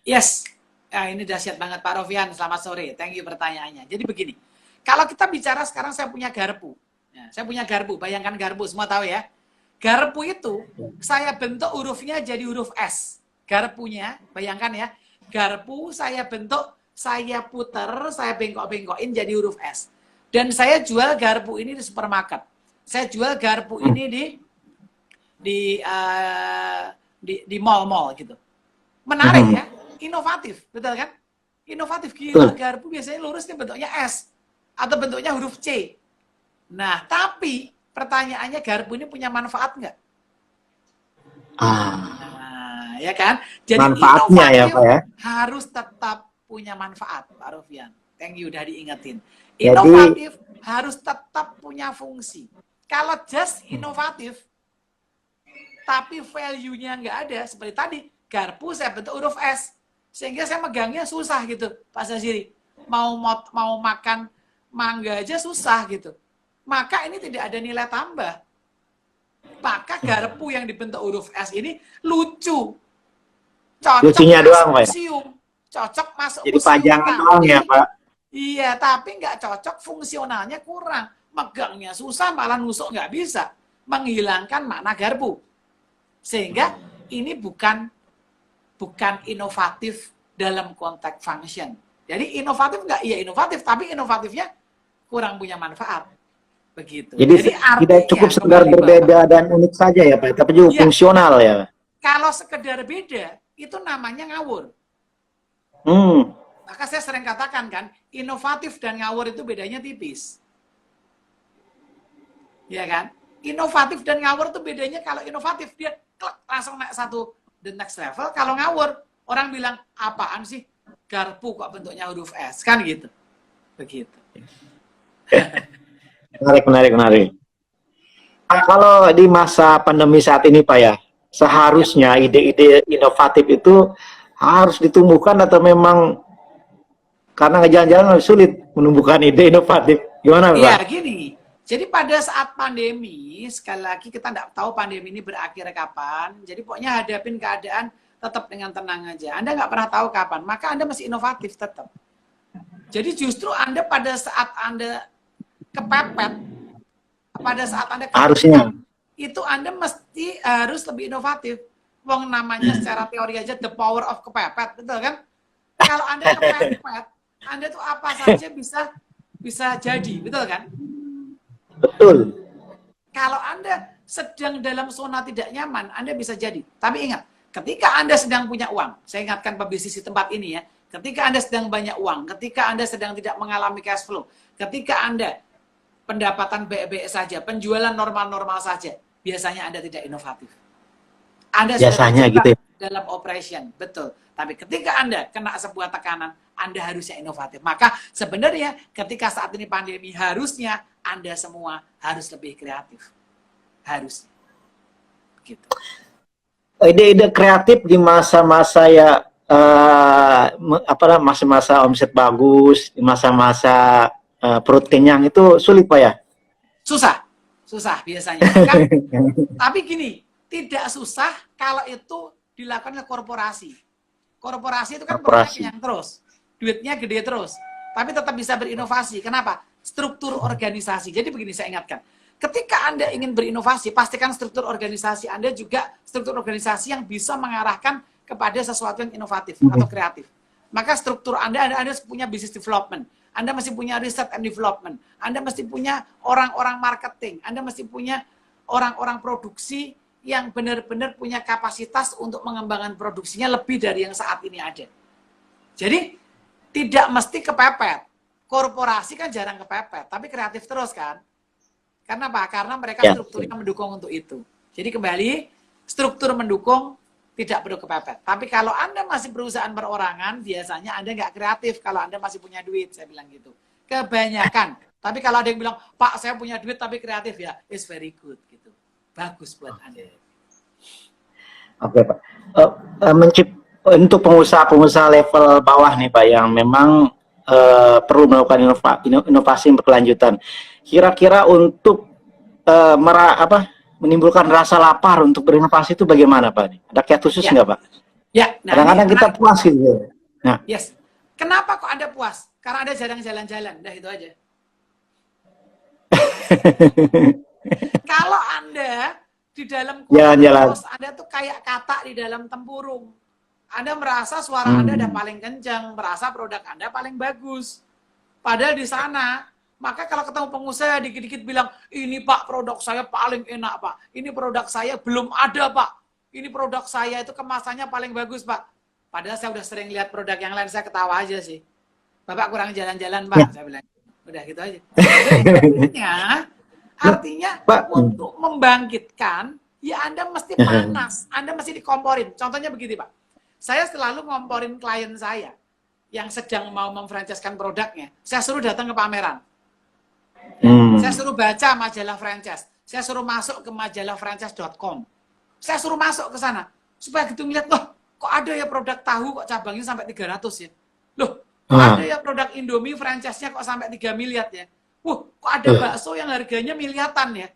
Yes. Nah, ini dahsyat banget Pak Rofian. Selamat sore. Thank you pertanyaannya. Jadi begini, kalau kita bicara sekarang saya punya garpu. Ya, saya punya garpu. Bayangkan garpu, semua tahu ya. Garpu itu saya bentuk hurufnya jadi huruf S. Garpunya, bayangkan ya. Garpu saya bentuk, saya puter, saya bengkok-bengkokin jadi huruf S. Dan saya jual garpu ini di supermarket. Saya jual garpu ini di mall-mall gitu. Menarik ya, inovatif, betul kan? Inovatif, gila, garpu biasanya lurus nih bentuknya S atau bentuknya huruf C. Nah, tapi pertanyaannya, garpu ini punya manfaat nggak? Nah, ya kan? Jadi manfaatnya ya, Pak ya? Harus tetap punya manfaat, Pak Rofian. Thank you, udah diingetin. Inovatif harus tetap punya fungsi. Kalau just inovatif, tapi value-nya nggak ada, seperti tadi, garpu saya bentuk huruf S, sehingga saya megangnya susah gitu, Pak Zaziri. Mau makan mangga aja susah gitu. Maka ini tidak ada nilai tambah. Maka garpu yang dibentuk huruf S ini lucu. Cocok lucunya doang, Pak. Cocok masuk jadi museum. pajangan doang ya, Pak. Iya, tapi nggak cocok, fungsionalnya kurang. Megangnya susah, malah nusuk nggak bisa. Menghilangkan makna garpu. Sehingga ini bukan inovatif dalam konteks function. Jadi inovatif nggak? Iya inovatif, tapi inovatifnya kurang punya manfaat. Begitu. Jadi tidak cukup sekedar berbeda dan unik saja ya, Pak, tapi juga fungsional ya. Kalau sekedar beda, itu namanya ngawur. Maka saya sering katakan kan, inovatif dan ngawur itu bedanya tipis. Ya kan? Inovatif dan ngawur itu bedanya, kalau inovatif dia langsung naik satu the next level. Kalau ngawur, orang bilang, apaan sih? Garpu kok bentuknya huruf S, kan gitu. Begitu. Menarik. Nah, kalau di masa pandemi saat ini, Pak ya, seharusnya ide-ide inovatif itu harus ditumbuhkan atau memang karena jalan-jalan sulit menumbuhkan ide inovatif? Gimana, Pak? Iya, gini. Jadi pada saat pandemi, sekali lagi kita nggak tahu pandemi ini berakhir kapan. Jadi pokoknya hadapin keadaan tetap dengan tenang aja. Anda nggak pernah tahu kapan, maka Anda masih inovatif tetap. Jadi justru Anda pada saat Anda kepepet, pada saat Anda kepepet, harusnya itu Anda mesti harus lebih inovatif. Wong namanya secara teori aja the power of kepepet, betul kan? Kalau Anda kepepet, Anda tuh apa saja bisa jadi, betul kan? Betul. Kalau Anda sedang dalam zona tidak nyaman, Anda bisa jadi. Tapi ingat, ketika Anda sedang punya uang, saya ingatkan pebisnis di tempat ini ya, ketika Anda sedang banyak uang, ketika Anda sedang tidak mengalami cash flow, ketika Anda pendapatan baik-baik saja, penjualan normal-normal saja, biasanya Anda tidak inovatif. Anda biasanya gitu ya? Dalam operation, betul. Tapi ketika Anda kena sebuah tekanan, Anda harusnya inovatif. Maka sebenarnya ketika saat ini pandemi, harusnya Anda semua harus lebih kreatif. Harusnya. gitu. Ide-ide kreatif di masa-masa ya masa-masa omset bagus, di masa-masa perut kenyang itu sulit Pak ya? Susah biasanya. Maka tapi gini, tidak susah kalau itu dilakukan oleh korporasi. Korporasi itu kan perutnya Korporasi. kenyang terus, duitnya gede terus, tapi tetap bisa berinovasi. Kenapa? Struktur organisasi. Jadi begini saya ingatkan, ketika Anda ingin berinovasi, pastikan struktur organisasi Anda juga struktur organisasi yang bisa mengarahkan kepada sesuatu yang inovatif atau kreatif. Maka struktur Anda punya business development, Anda mesti punya research and development, Anda mesti punya orang-orang marketing, Anda mesti punya orang-orang produksi yang benar-benar punya kapasitas untuk mengembangkan produksinya lebih dari yang saat ini ada. Jadi tidak mesti kepepet. Korporasi kan jarang kepepet, tapi kreatif terus kan. Karena apa? Karena mereka strukturnya mendukung untuk itu. Jadi kembali, struktur mendukung, tidak perlu kepepet. Tapi kalau Anda masih perusahaan perorangan, biasanya Anda nggak kreatif kalau Anda masih punya duit, saya bilang gitu. Kebanyakan. Tapi kalau ada yang bilang, Pak saya punya duit tapi kreatif ya, it's very good gitu. Bagus buat Anda. Oke Pak. Untuk pengusaha-pengusaha level bawah nih Pak yang memang perlu melakukan inovasi yang berkelanjutan. Kira-kira untuk menimbulkan rasa lapar untuk berinovasi itu bagaimana Pak? Ada kiat khusus nggak Pak? Ya. Nah, kadang-kadang kita puas gitu. Nah. Yes. Kenapa kok Anda puas? Karena Anda jarang jalan-jalan. Udah itu aja. Kalau Anda di dalam kursus, Anda tuh kayak katak di dalam tempurung. Anda merasa suara Anda udah paling kencang, merasa produk Anda paling bagus. Padahal di sana, maka kalau ketemu pengusaha dikit-dikit bilang, ini Pak produk saya paling enak Pak, ini produk saya belum ada Pak, ini produk saya itu kemasannya paling bagus Pak. Padahal saya udah sering lihat produk yang lain, saya ketawa aja sih. Bapak kurang jalan-jalan Pak, saya bilang. Udah gitu aja. Artinya untuk membangkitkan, ya Anda mesti panas, Anda mesti dikomporin. Contohnya begini Pak, saya selalu ngomporin klien saya yang sedang mau memfranchise-kan produknya, saya suruh datang ke pameran. Saya suruh baca majalah franchise, saya suruh masuk ke majalahfranchise.com, saya suruh masuk ke sana, supaya gitu ngeliat, loh kok ada ya produk tahu kok cabangnya sampai 300 ya, loh kok ada ya produk Indomie franchise-nya kok sampai 3 miliar ya, kok ada bakso yang harganya miliatan ya.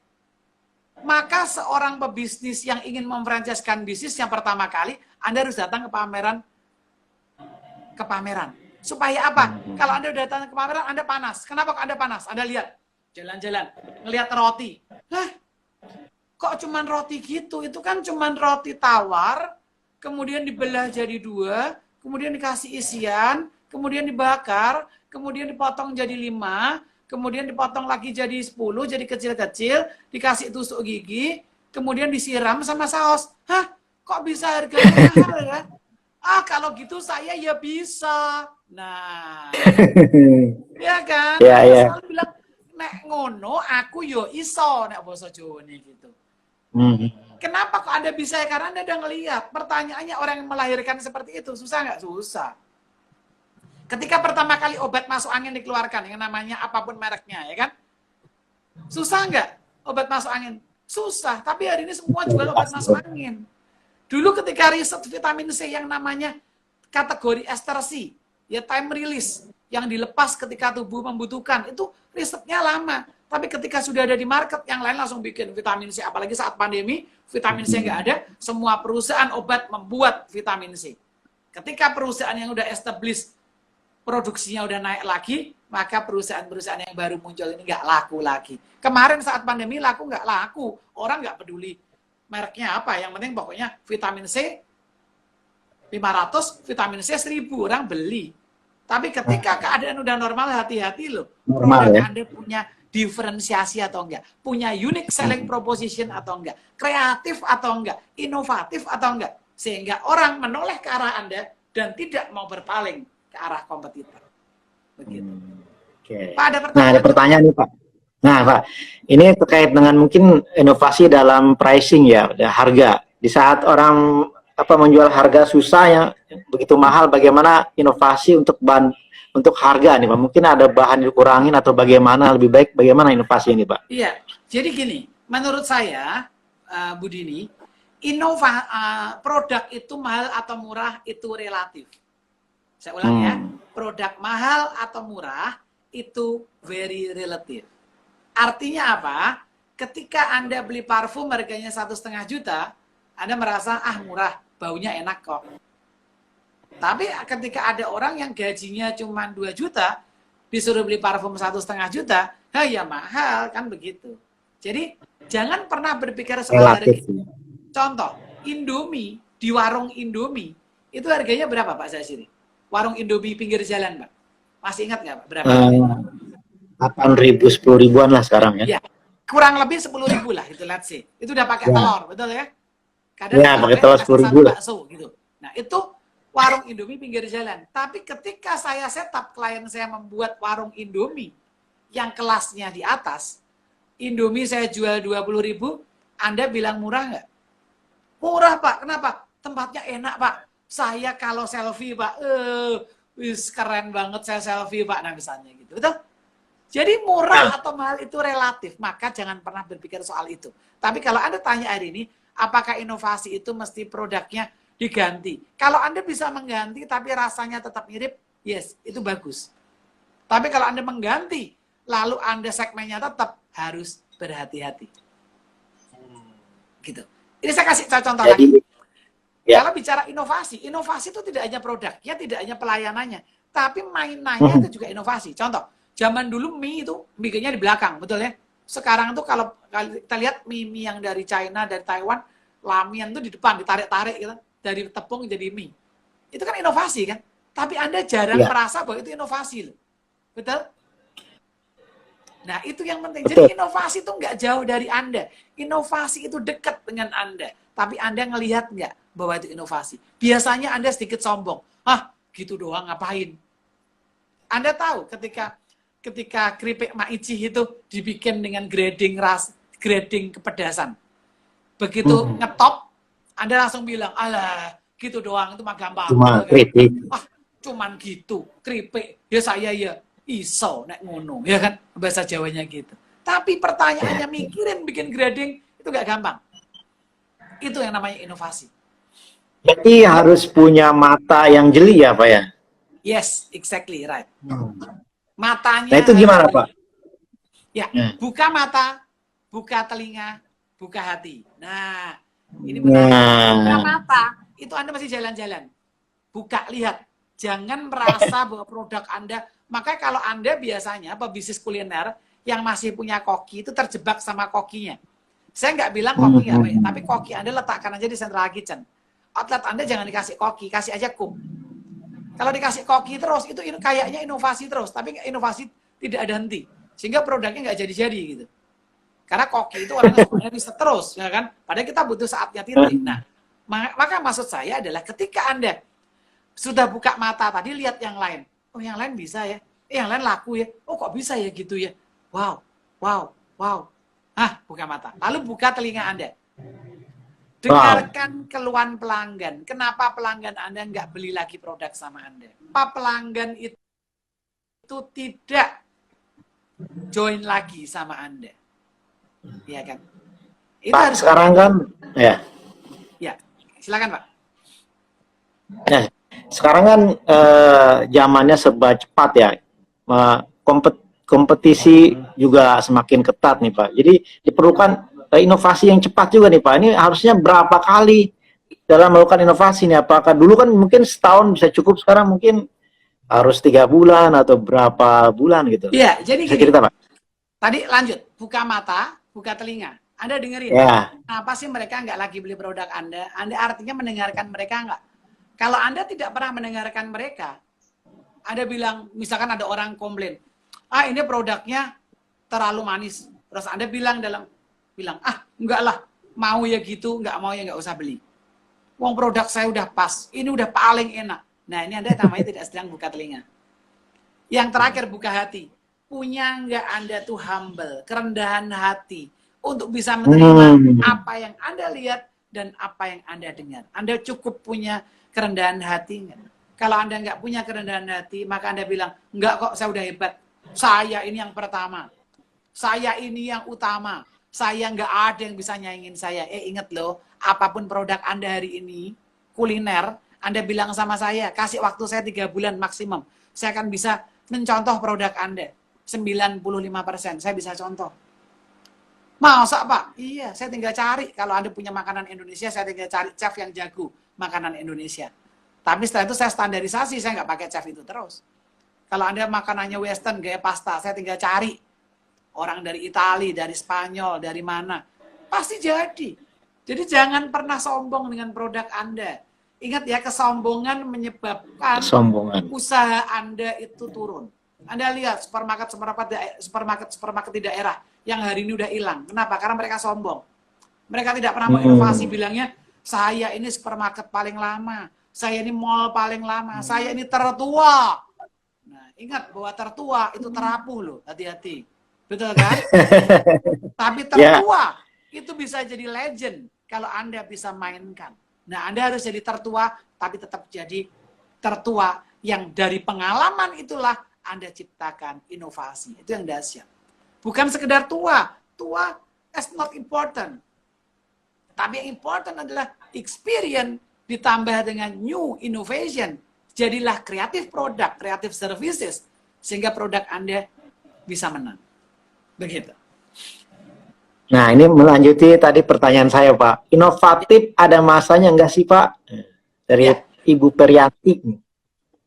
Maka seorang pebisnis yang ingin memfranchise-kan bisnis yang pertama kali, Anda harus datang ke pameran. Supaya apa? Kalau Anda datang ke pameran, Anda panas. Kenapa kok Anda panas? Anda lihat, jalan-jalan, ngelihat roti. Hah? Kok cuman roti gitu? Itu kan cuman roti tawar, kemudian dibelah jadi 2, kemudian dikasih isian, kemudian dibakar, kemudian dipotong jadi 5, kemudian dipotong lagi jadi 10, jadi kecil-kecil, dikasih tusuk gigi, kemudian disiram sama saus. Hah? Kok bisa harganya mahal ya? Kalau gitu saya ya bisa. Nah, ya kan? Saya selalu bilang, nek ngono aku yo iso, nek basa Jawa nih gitu. Kenapa kok Anda bisa? Karena Anda udah ngelihat. Pertanyaannya orang yang melahirkan seperti itu, susah nggak? Susah. Ketika pertama kali obat masuk angin dikeluarkan, yang namanya apapun mereknya, ya kan? Susah nggak obat masuk angin? Susah, tapi hari ini semua jual obat masuk angin. Dulu ketika riset vitamin C yang namanya kategori ester C, ya time release, yang dilepas ketika tubuh membutuhkan, itu risetnya lama. Tapi ketika sudah ada di market, yang lain langsung bikin vitamin C. Apalagi saat pandemi, vitamin C nggak ada, semua perusahaan obat membuat vitamin C. Ketika perusahaan yang udah established, produksinya udah naik lagi, maka perusahaan-perusahaan yang baru muncul ini nggak laku lagi. Kemarin saat pandemi laku nggak laku, orang nggak peduli mereknya apa, yang penting pokoknya vitamin C 500, vitamin C 1000, orang beli. Tapi ketika keadaan udah normal, hati-hati loh, produk Anda punya diferensiasi atau enggak, punya unique selling proposition atau enggak, kreatif atau enggak, inovatif atau enggak, sehingga orang menoleh ke arah Anda dan tidak mau berpaling ke arah kompetitor. Begitu. Pak, ada pertanyaan? Nah, ada pertanyaan nih Pak. Nah Pak, ini terkait dengan mungkin inovasi dalam pricing ya, harga. Di saat orang menjual harga susah yang begitu mahal, bagaimana inovasi untuk harga nih Pak? Mungkin ada bahan dikurangin atau bagaimana, lebih baik bagaimana inovasi ini Pak? Iya, jadi gini, menurut saya Bu Dini, Produk itu mahal atau murah itu relatif. Saya ulang ya, produk mahal atau murah itu very relative. Artinya apa? Ketika Anda beli parfum harganya 1,5 juta, Anda merasa murah, baunya enak kok. Tapi ketika ada orang yang gajinya cuma 2 juta, disuruh beli parfum 1,5 juta, ya mahal, kan begitu. Jadi jangan pernah berpikir soal harga. Contoh, Indomie, di warung Indomie, itu harganya berapa Pak Zasiri? Warung Indomie pinggir jalan, Pak. Masih ingat nggak Pak? Berapa? 8.000, 10.000-an lah sekarang ya. Ya, kurang lebih 10.000 lah, itu let's say. Itu udah pakai telur, betul ya? Kadang ya, pakai telur 10.000 lah. bakso, gitu. Nah, itu warung Indomie pinggir jalan. Tapi ketika saya setup klien saya membuat warung Indomie yang kelasnya di atas, Indomie saya jual 20.000, Anda bilang murah nggak? Murah Pak, kenapa? Tempatnya enak Pak. Saya kalau selfie Pak, keren banget saya selfie Pak, nah misalnya gitu, betul? Jadi murah atau mahal itu relatif, maka jangan pernah berpikir soal itu. Tapi kalau Anda tanya hari ini, apakah inovasi itu mesti produknya diganti? Kalau Anda bisa mengganti tapi rasanya tetap mirip, yes, itu bagus. Tapi kalau Anda mengganti, lalu Anda segmennya tetap, harus berhati-hati. Gitu. Ini saya kasih contoh lagi. Ya. Kalau bicara inovasi, inovasi itu tidak hanya produknya, tidak hanya pelayanannya, tapi mainannya itu juga inovasi. Contoh, zaman dulu mie itu bikinnya di belakang, betul ya? Sekarang tuh kalau kita lihat mie yang dari China, dari Taiwan, lamian tuh di depan, ditarik-tarik gitu, dari tepung jadi mie. Itu kan inovasi kan? Tapi Anda jarang merasa bahwa itu inovasi loh. Betul? Nah, itu yang penting. Jadi inovasi itu nggak jauh dari Anda. Inovasi itu dekat dengan Anda. Tapi Anda ngelihat nggak bahwa itu inovasi? Biasanya Anda sedikit sombong. Gitu doang ngapain? Anda tahu ketika keripik Maici itu dibikin dengan grading kepedasan. Begitu ngetop, Anda langsung bilang, alah, gitu doang, itu mah gampang. Cuma keripik. Cuman gitu, keripik. Ya saya ya iso nek ngono, ya kan? Bahasa Jawanya gitu. Tapi pertanyaannya mikirin bikin grading, itu gak gampang. Itu yang namanya inovasi. Jadi harus punya mata yang jeli ya Pak ya? Yes, exactly, right. Matanya. Nah itu gimana Pak? Ya, buka mata, buka telinga, buka hati. Nah, ini menarik. Buka mata, itu Anda masih jalan-jalan. Buka, lihat. Jangan merasa bahwa produk Anda, makanya kalau Anda biasanya pebisnis kuliner yang masih punya koki itu terjebak sama kokinya. Saya nggak bilang koki nggak baik, tapi koki Anda letakkan aja di Central Kitchen. Outlet Anda jangan dikasih koki, kasih aja cook. Kalau dikasih koki terus, itu kayaknya inovasi terus, tapi inovasi tidak ada henti. Sehingga produknya nggak jadi-jadi gitu. Karena koki itu orangnya sebenarnya bisa terus, ya kan? Padahal kita butuh saatnya titik. Nah, maka maksud saya adalah ketika Anda sudah buka mata tadi, lihat yang lain. Oh, yang lain bisa ya? Yang lain laku ya? Oh, kok bisa ya gitu ya? Wow, wow, wow. Buka mata. Lalu buka telinga Anda. Dengarkan keluhan pelanggan. Kenapa pelanggan Anda nggak beli lagi produk sama Anda? Apa pelanggan itu tidak join lagi sama Anda? Iya kan? Itu Pak, harus sekarang kan, ya. Ya, silakan Pak. Nah, sekarang kan zamannya serba cepat ya. Kompetisi juga semakin ketat nih Pak. Jadi diperlukan inovasi yang cepat juga nih Pak. Ini harusnya berapa kali dalam melakukan inovasi nih? Apakah dulu kan mungkin setahun bisa cukup, sekarang mungkin harus 3 bulan atau berapa bulan gitu? Iya, jadi bisa gini. cerita Pak? Tadi lanjut, buka mata, buka telinga. Anda dengerin. Ya. Kenapa sih mereka nggak lagi beli produk Anda? Anda artinya mendengarkan mereka nggak? Kalau Anda tidak pernah mendengarkan mereka, Anda bilang, misalkan ada orang komplain, ini produknya terlalu manis. Terus Anda bilang enggak lah, mau ya gitu, enggak mau ya enggak usah beli. Wong produk saya udah pas, ini udah paling enak. Nah, ini Anda namanya tidak sedang buka telinga. Yang terakhir, buka hati. Punya enggak Anda tuh humble, kerendahan hati, untuk bisa menerima apa yang Anda lihat dan apa yang Anda dengar. Anda cukup punya kerendahan hati enggak? Kalau Anda enggak punya kerendahan hati, maka Anda bilang, enggak kok, saya udah hebat. Saya ini yang pertama. Saya ini yang utama. Saya nggak ada yang bisa nyaingin saya. Ingat loh, apapun produk Anda hari ini, kuliner, Anda bilang sama saya, kasih waktu saya 3 bulan maksimum. Saya akan bisa mencontoh produk Anda. 95% saya bisa contoh. Masa Pak? Iya, saya tinggal cari. Kalau Anda punya makanan Indonesia, saya tinggal cari chef yang jago makanan Indonesia. Tapi setelah itu saya standarisasi, saya nggak pakai chef itu terus. Kalau Anda makanannya western, gaya pasta, saya tinggal cari. Orang dari Italia, dari Spanyol, dari mana. Pasti jadi. Jadi jangan pernah sombong dengan produk Anda. Ingat ya, kesombongan menyebabkan usaha Anda itu turun. Anda lihat supermarket di daerah yang hari ini udah hilang. Kenapa? Karena mereka sombong. Mereka tidak pernah mau inovasi, bilangnya, saya ini supermarket paling lama, saya ini mall paling lama, saya ini tertua. Nah, ingat bahwa tertua itu terapuh loh, hati-hati. Betul kan? Tapi tertua itu bisa jadi legend kalau Anda bisa mainkan. Nah, Anda harus jadi tertua, tapi tetap jadi tertua yang dari pengalaman itulah Anda ciptakan inovasi. Itu yang dahsyat. Bukan sekedar tua. Tua is not important. Tapi yang important adalah experience ditambah dengan new innovation. Jadilah kreatif produk, kreatif services. Sehingga produk Anda bisa menang. Begitu. Nah, ini melanjuti tadi pertanyaan saya, Pak. Inovatif ada masanya enggak sih, Pak? Dari Ibu Perianti.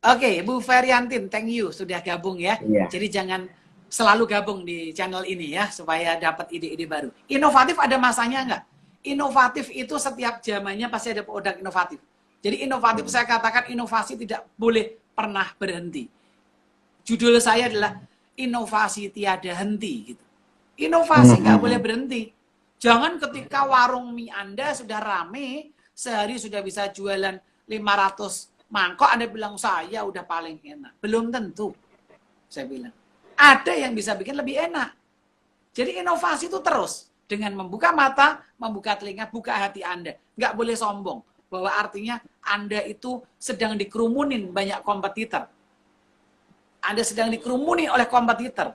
Oke, Bu Feriantin, thank you sudah gabung ya. Jadi jangan selalu gabung di channel ini ya, supaya dapat ide-ide baru. Inovatif ada masanya enggak? Inovatif itu setiap zamannya pasti ada produk inovatif. Jadi inovatif saya katakan inovasi tidak boleh pernah berhenti. Judul saya adalah inovasi tiada henti gitu. Inovasi nggak boleh berhenti. Jangan ketika warung mie Anda sudah rame, sehari sudah bisa jualan 500 mangkok, Anda bilang saya udah paling enak. Belum tentu, saya bilang. Ada yang bisa bikin lebih enak. Jadi inovasi itu terus. Dengan membuka mata, membuka telinga, buka hati Anda. Nggak boleh sombong. Bahwa artinya Anda itu sedang dikerumunin banyak kompetitor. Anda sedang dikerumuni oleh kompetitor.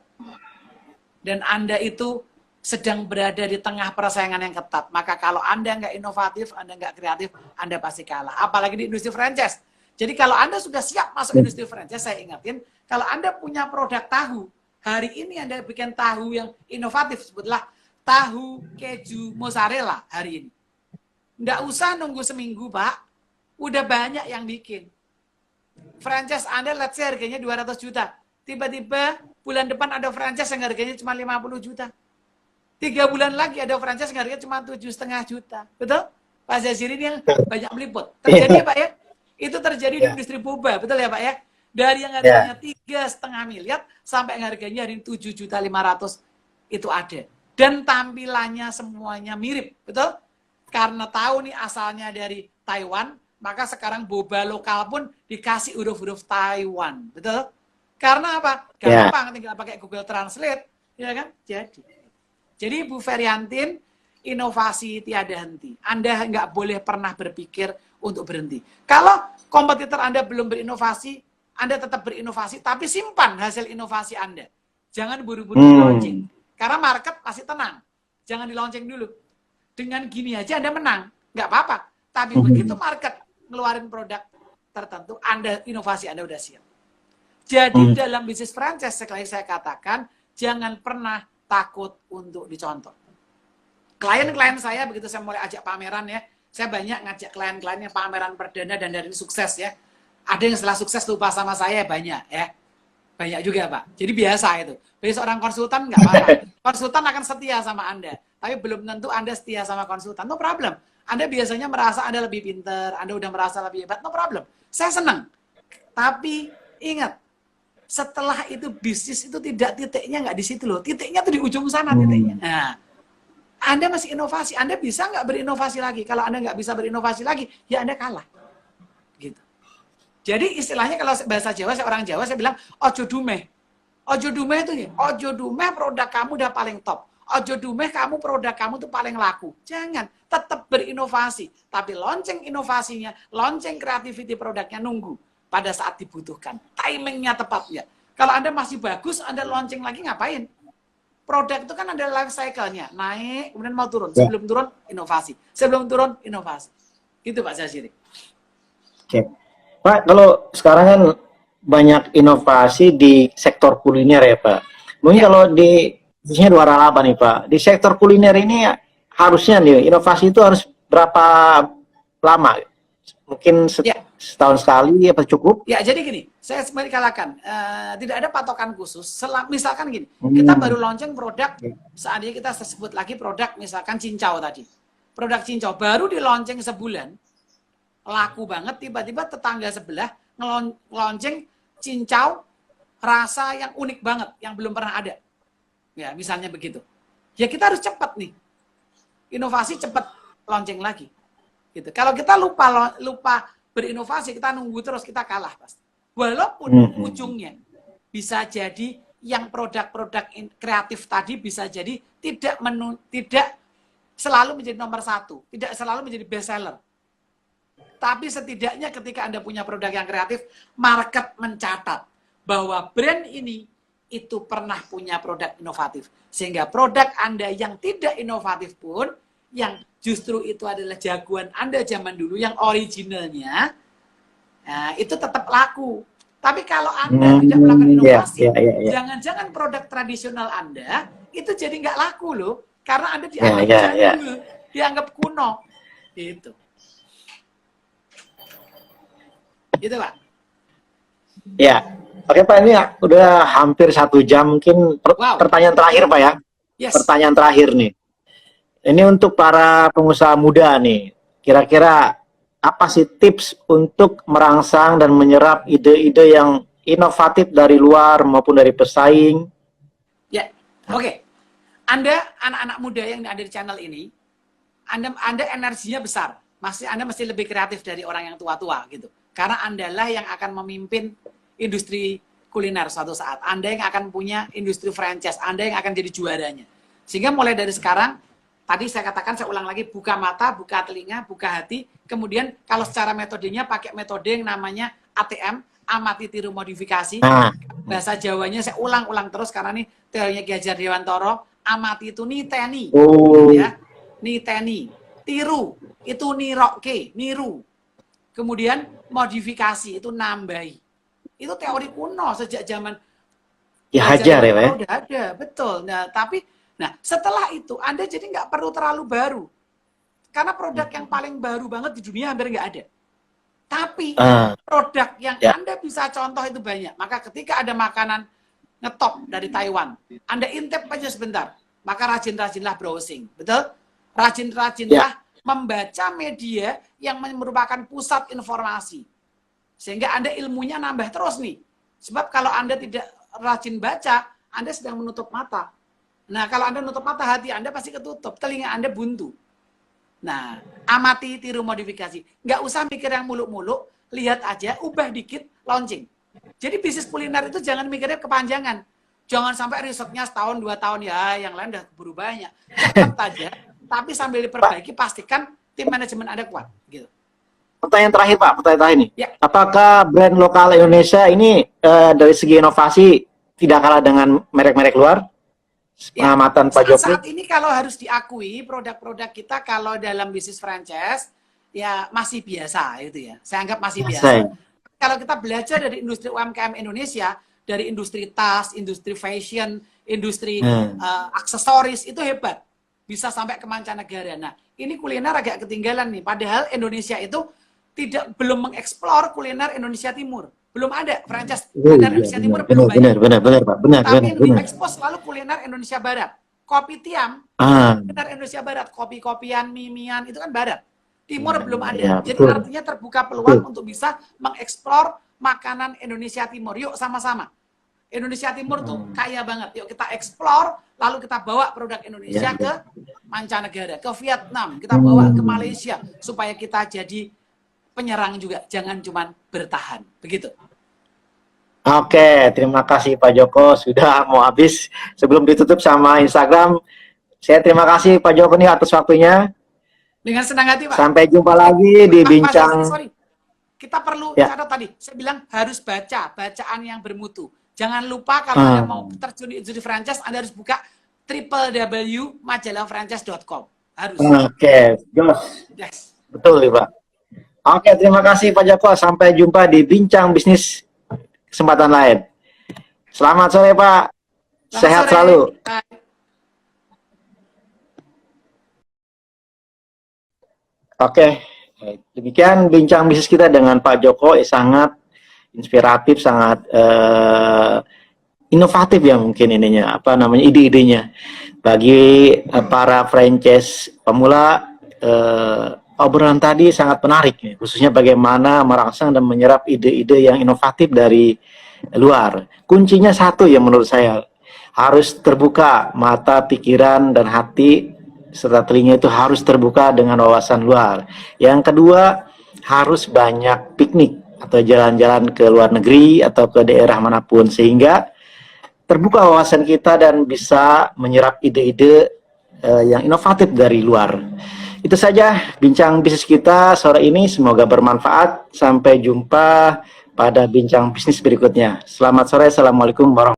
Dan Anda itu sedang berada di tengah persaingan yang ketat. Maka kalau Anda nggak inovatif, Anda nggak kreatif, Anda pasti kalah. Apalagi di industri franchise. Jadi kalau Anda sudah siap masuk industri franchise, saya ingatin, kalau Anda punya produk tahu, hari ini Anda bikin tahu yang inovatif, sebutlah tahu keju mozzarella hari ini. Nggak usah nunggu seminggu, Pak. Udah banyak yang bikin. Franchise Anda, let's say harganya 200 juta. Tiba-tiba bulan depan ada franchise yang harganya cuma 50 juta. 3 bulan lagi ada franchise yang harganya cuma 7,5 juta. Betul? Pak Jazir ini yang banyak meliput. Terjadi ya, Pak ya? Itu terjadi di industri boba. Betul ya, Pak ya? Dari yang harganya 3,5 miliar sampai yang harganya hari 7,5 juta itu ada. Dan tampilannya semuanya mirip. Betul? Karena tahu nih asalnya dari Taiwan, maka sekarang boba lokal pun dikasih huruf-huruf Taiwan. Betul? Karena apa? Gampang, tinggal pakai Google Translate, ya kan? Jadi Bu Feriantin, inovasi tiada henti. Anda nggak boleh pernah berpikir untuk berhenti. Kalau kompetitor Anda belum berinovasi, Anda tetap berinovasi, tapi simpan hasil inovasi Anda. Jangan buru-buru launching. Karena market pasti tenang. Jangan di launching dulu. Dengan gini aja Anda menang, nggak apa-apa. Tapi begitu market ngeluarin produk tertentu, Anda inovasi Anda udah siap. Jadi dalam bisnis franchise, sekali saya katakan, jangan pernah takut untuk dicontoh. Klien-klien saya, begitu saya mulai ajak pameran ya, saya banyak ngajak klien-kliennya pameran perdana dan dari ini sukses ya. Ada yang setelah sukses lupa sama saya, banyak ya. Banyak juga Pak. Jadi biasa itu. Bagi seorang konsultan nggak apa-apa. Konsultan akan setia sama Anda. Tapi belum tentu Anda setia sama konsultan. No problem. Anda biasanya merasa Anda lebih pintar, Anda udah merasa lebih hebat, no problem. Saya senang. Tapi ingat, setelah itu bisnis itu tidak titiknya nggak di situ loh. Titiknya tuh di ujung sana titiknya. Nah, Anda masih inovasi. Anda bisa nggak berinovasi lagi? Kalau Anda nggak bisa berinovasi lagi, ya Anda kalah. Gitu. Jadi istilahnya kalau bahasa Jawa, saya orang Jawa, saya bilang ojo dumeh. Ojo dumeh itu nih, ojo dumeh produk kamu udah paling top. Ojo dumeh kamu produk kamu tuh paling laku. Jangan, tetap berinovasi. Tapi launching inovasinya, launching creativity produknya nunggu pada saat dibutuhkan. Timingnya tepat ya. Kalau Anda masih bagus, Anda launching lagi ngapain? produk itu kan ada life cycle-nya, naik, kemudian mau turun. Ya. Sebelum turun, inovasi. Sebelum turun, inovasi. Gitu Pak Syaziri. Oke. Pak, kalau sekarang kan banyak inovasi di sektor kuliner ya Pak. Mungkin Ya. kalau di khususnya di waralaba nih Pak, di sektor kuliner ini harusnya nih inovasi itu harus berapa lama? Mungkin Ya. setahun sekali apa cukup? Ya, jadi gini, saya sebenarnya katakan, tidak ada patokan khusus. Misalkan gini, kita baru launching produk, seandainya kita sebut lagi produk, misalkan cincau tadi. Produk cincau, baru di launching sebulan, laku banget, tiba-tiba tetangga sebelah nge-launching cincau rasa yang unik banget, yang belum pernah ada. Ya, misalnya begitu. Ya kita harus cepat nih. Inovasi cepat launching lagi. Gitu. Kalau kita lupa berinovasi, kita nunggu terus, kita kalah pasti. Walaupun ujungnya bisa jadi yang produk-produk kreatif tadi bisa jadi tidak selalu menjadi nomor satu, tidak selalu menjadi best seller. Tapi setidaknya ketika Anda punya produk yang kreatif, market mencatat bahwa brand ini itu pernah punya produk inovatif. Sehingga produk Anda yang tidak inovatif pun, yang justru itu adalah jagoan Anda zaman dulu, yang originalnya, nah, itu tetap laku. Tapi kalau Anda tidak melakukan inovasi, jangan-jangan produk tradisional Anda itu jadi nggak laku loh. Karena Anda dianggap jadul, dianggap kuno. Gitu. Gitu Pak. Ya, oke Pak, ini udah hampir 1 jam, mungkin pertanyaan terakhir Pak ya. Yes. Pertanyaan terakhir nih. Ini untuk para pengusaha muda nih, kira-kira apa sih tips untuk merangsang dan menyerap ide-ide yang inovatif dari luar maupun dari pesaing? Ya, oke. Anda, anak-anak muda yang ada di channel ini, Anda energinya besar. Anda mesti lebih kreatif dari orang yang tua-tua gitu. Karena Anda lah yang akan memimpin industri kuliner suatu saat. Anda yang akan punya industri franchise. Anda yang akan jadi juaranya. Sehingga mulai dari sekarang, tadi saya katakan, saya ulang lagi, buka mata, buka telinga, buka hati. Kemudian kalau secara metodenya pakai metode yang namanya ATM, amati tiru modifikasi. Bahasa Jawanya saya ulang-ulang terus karena ini teorinya Ki Hajar Dewantoro. Amati itu niteni, ya, niteni. Tiru itu niroke, niru. Kemudian modifikasi itu nambahi. Itu teori kuno sejak zaman Ki Hajar ya, Pak. Udah ada, betul. Nah, tapi setelah itu Anda jadi nggak perlu terlalu baru. Karena produk yang paling baru banget di dunia hampir nggak ada. Tapi produk yang Anda bisa contoh itu banyak. Maka ketika ada makanan ngetop dari Taiwan, Anda intip aja sebentar. Maka rajin-rajinlah browsing. Betul? Rajin-rajinlah membaca media yang merupakan pusat informasi. Sehingga Anda ilmunya nambah terus nih. Sebab kalau Anda tidak rajin baca, Anda sedang menutup mata. Nah, kalau Anda menutup mata, hati Anda pasti ketutup. Telinga Anda buntu. Nah, amati, tiru, modifikasi. Nggak usah mikir yang muluk-muluk, lihat aja, ubah dikit, launching. Jadi bisnis kuliner itu jangan mikirnya kepanjangan. Jangan sampai risetnya setahun, 2 tahun, ya yang lain udah keburu banyak. Cepat aja, tapi sambil diperbaiki, pastikan tim manajemen Anda kuat. Gitu. Pertanyaan terakhir Pak, pertanyaan terakhir nih. Ya. Apakah brand lokal Indonesia ini dari segi inovasi tidak kalah dengan merek-merek luar? Pengamatan Pak Joko. Saat ini kalau harus diakui, produk-produk kita kalau dalam bisnis franchise, ya masih biasa gitu ya. Saya anggap masih biasa. Kalau kita belajar dari industri UMKM Indonesia, dari industri tas, industri fashion, industri aksesoris, itu hebat. Bisa sampai ke mancanegara. Nah, ini kuliner agak ketinggalan nih. Padahal Indonesia itu belum mengeksplor kuliner Indonesia Timur. Belum ada franchise kuliner Indonesia Timur, belum banyak. Benar, Pak. Benar, tapi yang diekspos selalu kuliner Indonesia Barat. Kopi tiam, kuliner Indonesia Barat. Kopi-kopian, mimian, itu kan Barat. Timur belum ada. Jadi artinya terbuka peluang untuk bisa mengeksplor makanan Indonesia Timur. Yuk sama-sama. Indonesia Timur tuh kaya banget. Yuk kita eksplor, lalu kita bawa produk Indonesia ke mancanegara, ke Vietnam, kita bawa ke Malaysia, supaya kita jadi penyerang juga. Jangan cuma bertahan. Begitu. Oke, terima kasih Pak Joko. Sudah mau habis. Sebelum ditutup sama Instagram, saya terima kasih Pak Joko nih atas waktunya. Dengan senang hati, Pak. Sampai jumpa lagi di bincang. Sorry. Kita perlu catat tadi. Saya bilang harus baca, bacaan yang bermutu. Jangan lupa kalau Anda mau terjun di industri franchise, Anda harus buka www.majalahfranchise.com. Harus. Oke, Jos. Yes. Betul nih Pak. Oke, terima kasih Pak Joko. Sampai jumpa di Bincang Bisnis kesempatan lain. Selamat sore Pak. Selamat Sehat sore. selalu. Bye. Oke, demikian bincang bisnis kita dengan Pak Joko. Sangat inspiratif, sangat inovatif ya mungkin ininya, apa namanya, ide-idenya bagi para franchise pemula. Obrolan tadi sangat menarik ya, khususnya bagaimana merangsang dan menyerap ide-ide yang inovatif dari luar. Kuncinya satu ya menurut saya, harus terbuka mata, pikiran, dan hati serta telinga itu harus terbuka dengan wawasan luar. Yang kedua, harus banyak piknik atau jalan-jalan ke luar negeri atau ke daerah manapun sehingga terbuka wawasan kita dan bisa menyerap ide-ide yang inovatif dari luar. Itu saja bincang bisnis kita sore ini, semoga bermanfaat. Sampai jumpa pada bincang bisnis berikutnya. Selamat sore, assalamualaikum warahmatullahi wabarakatuh.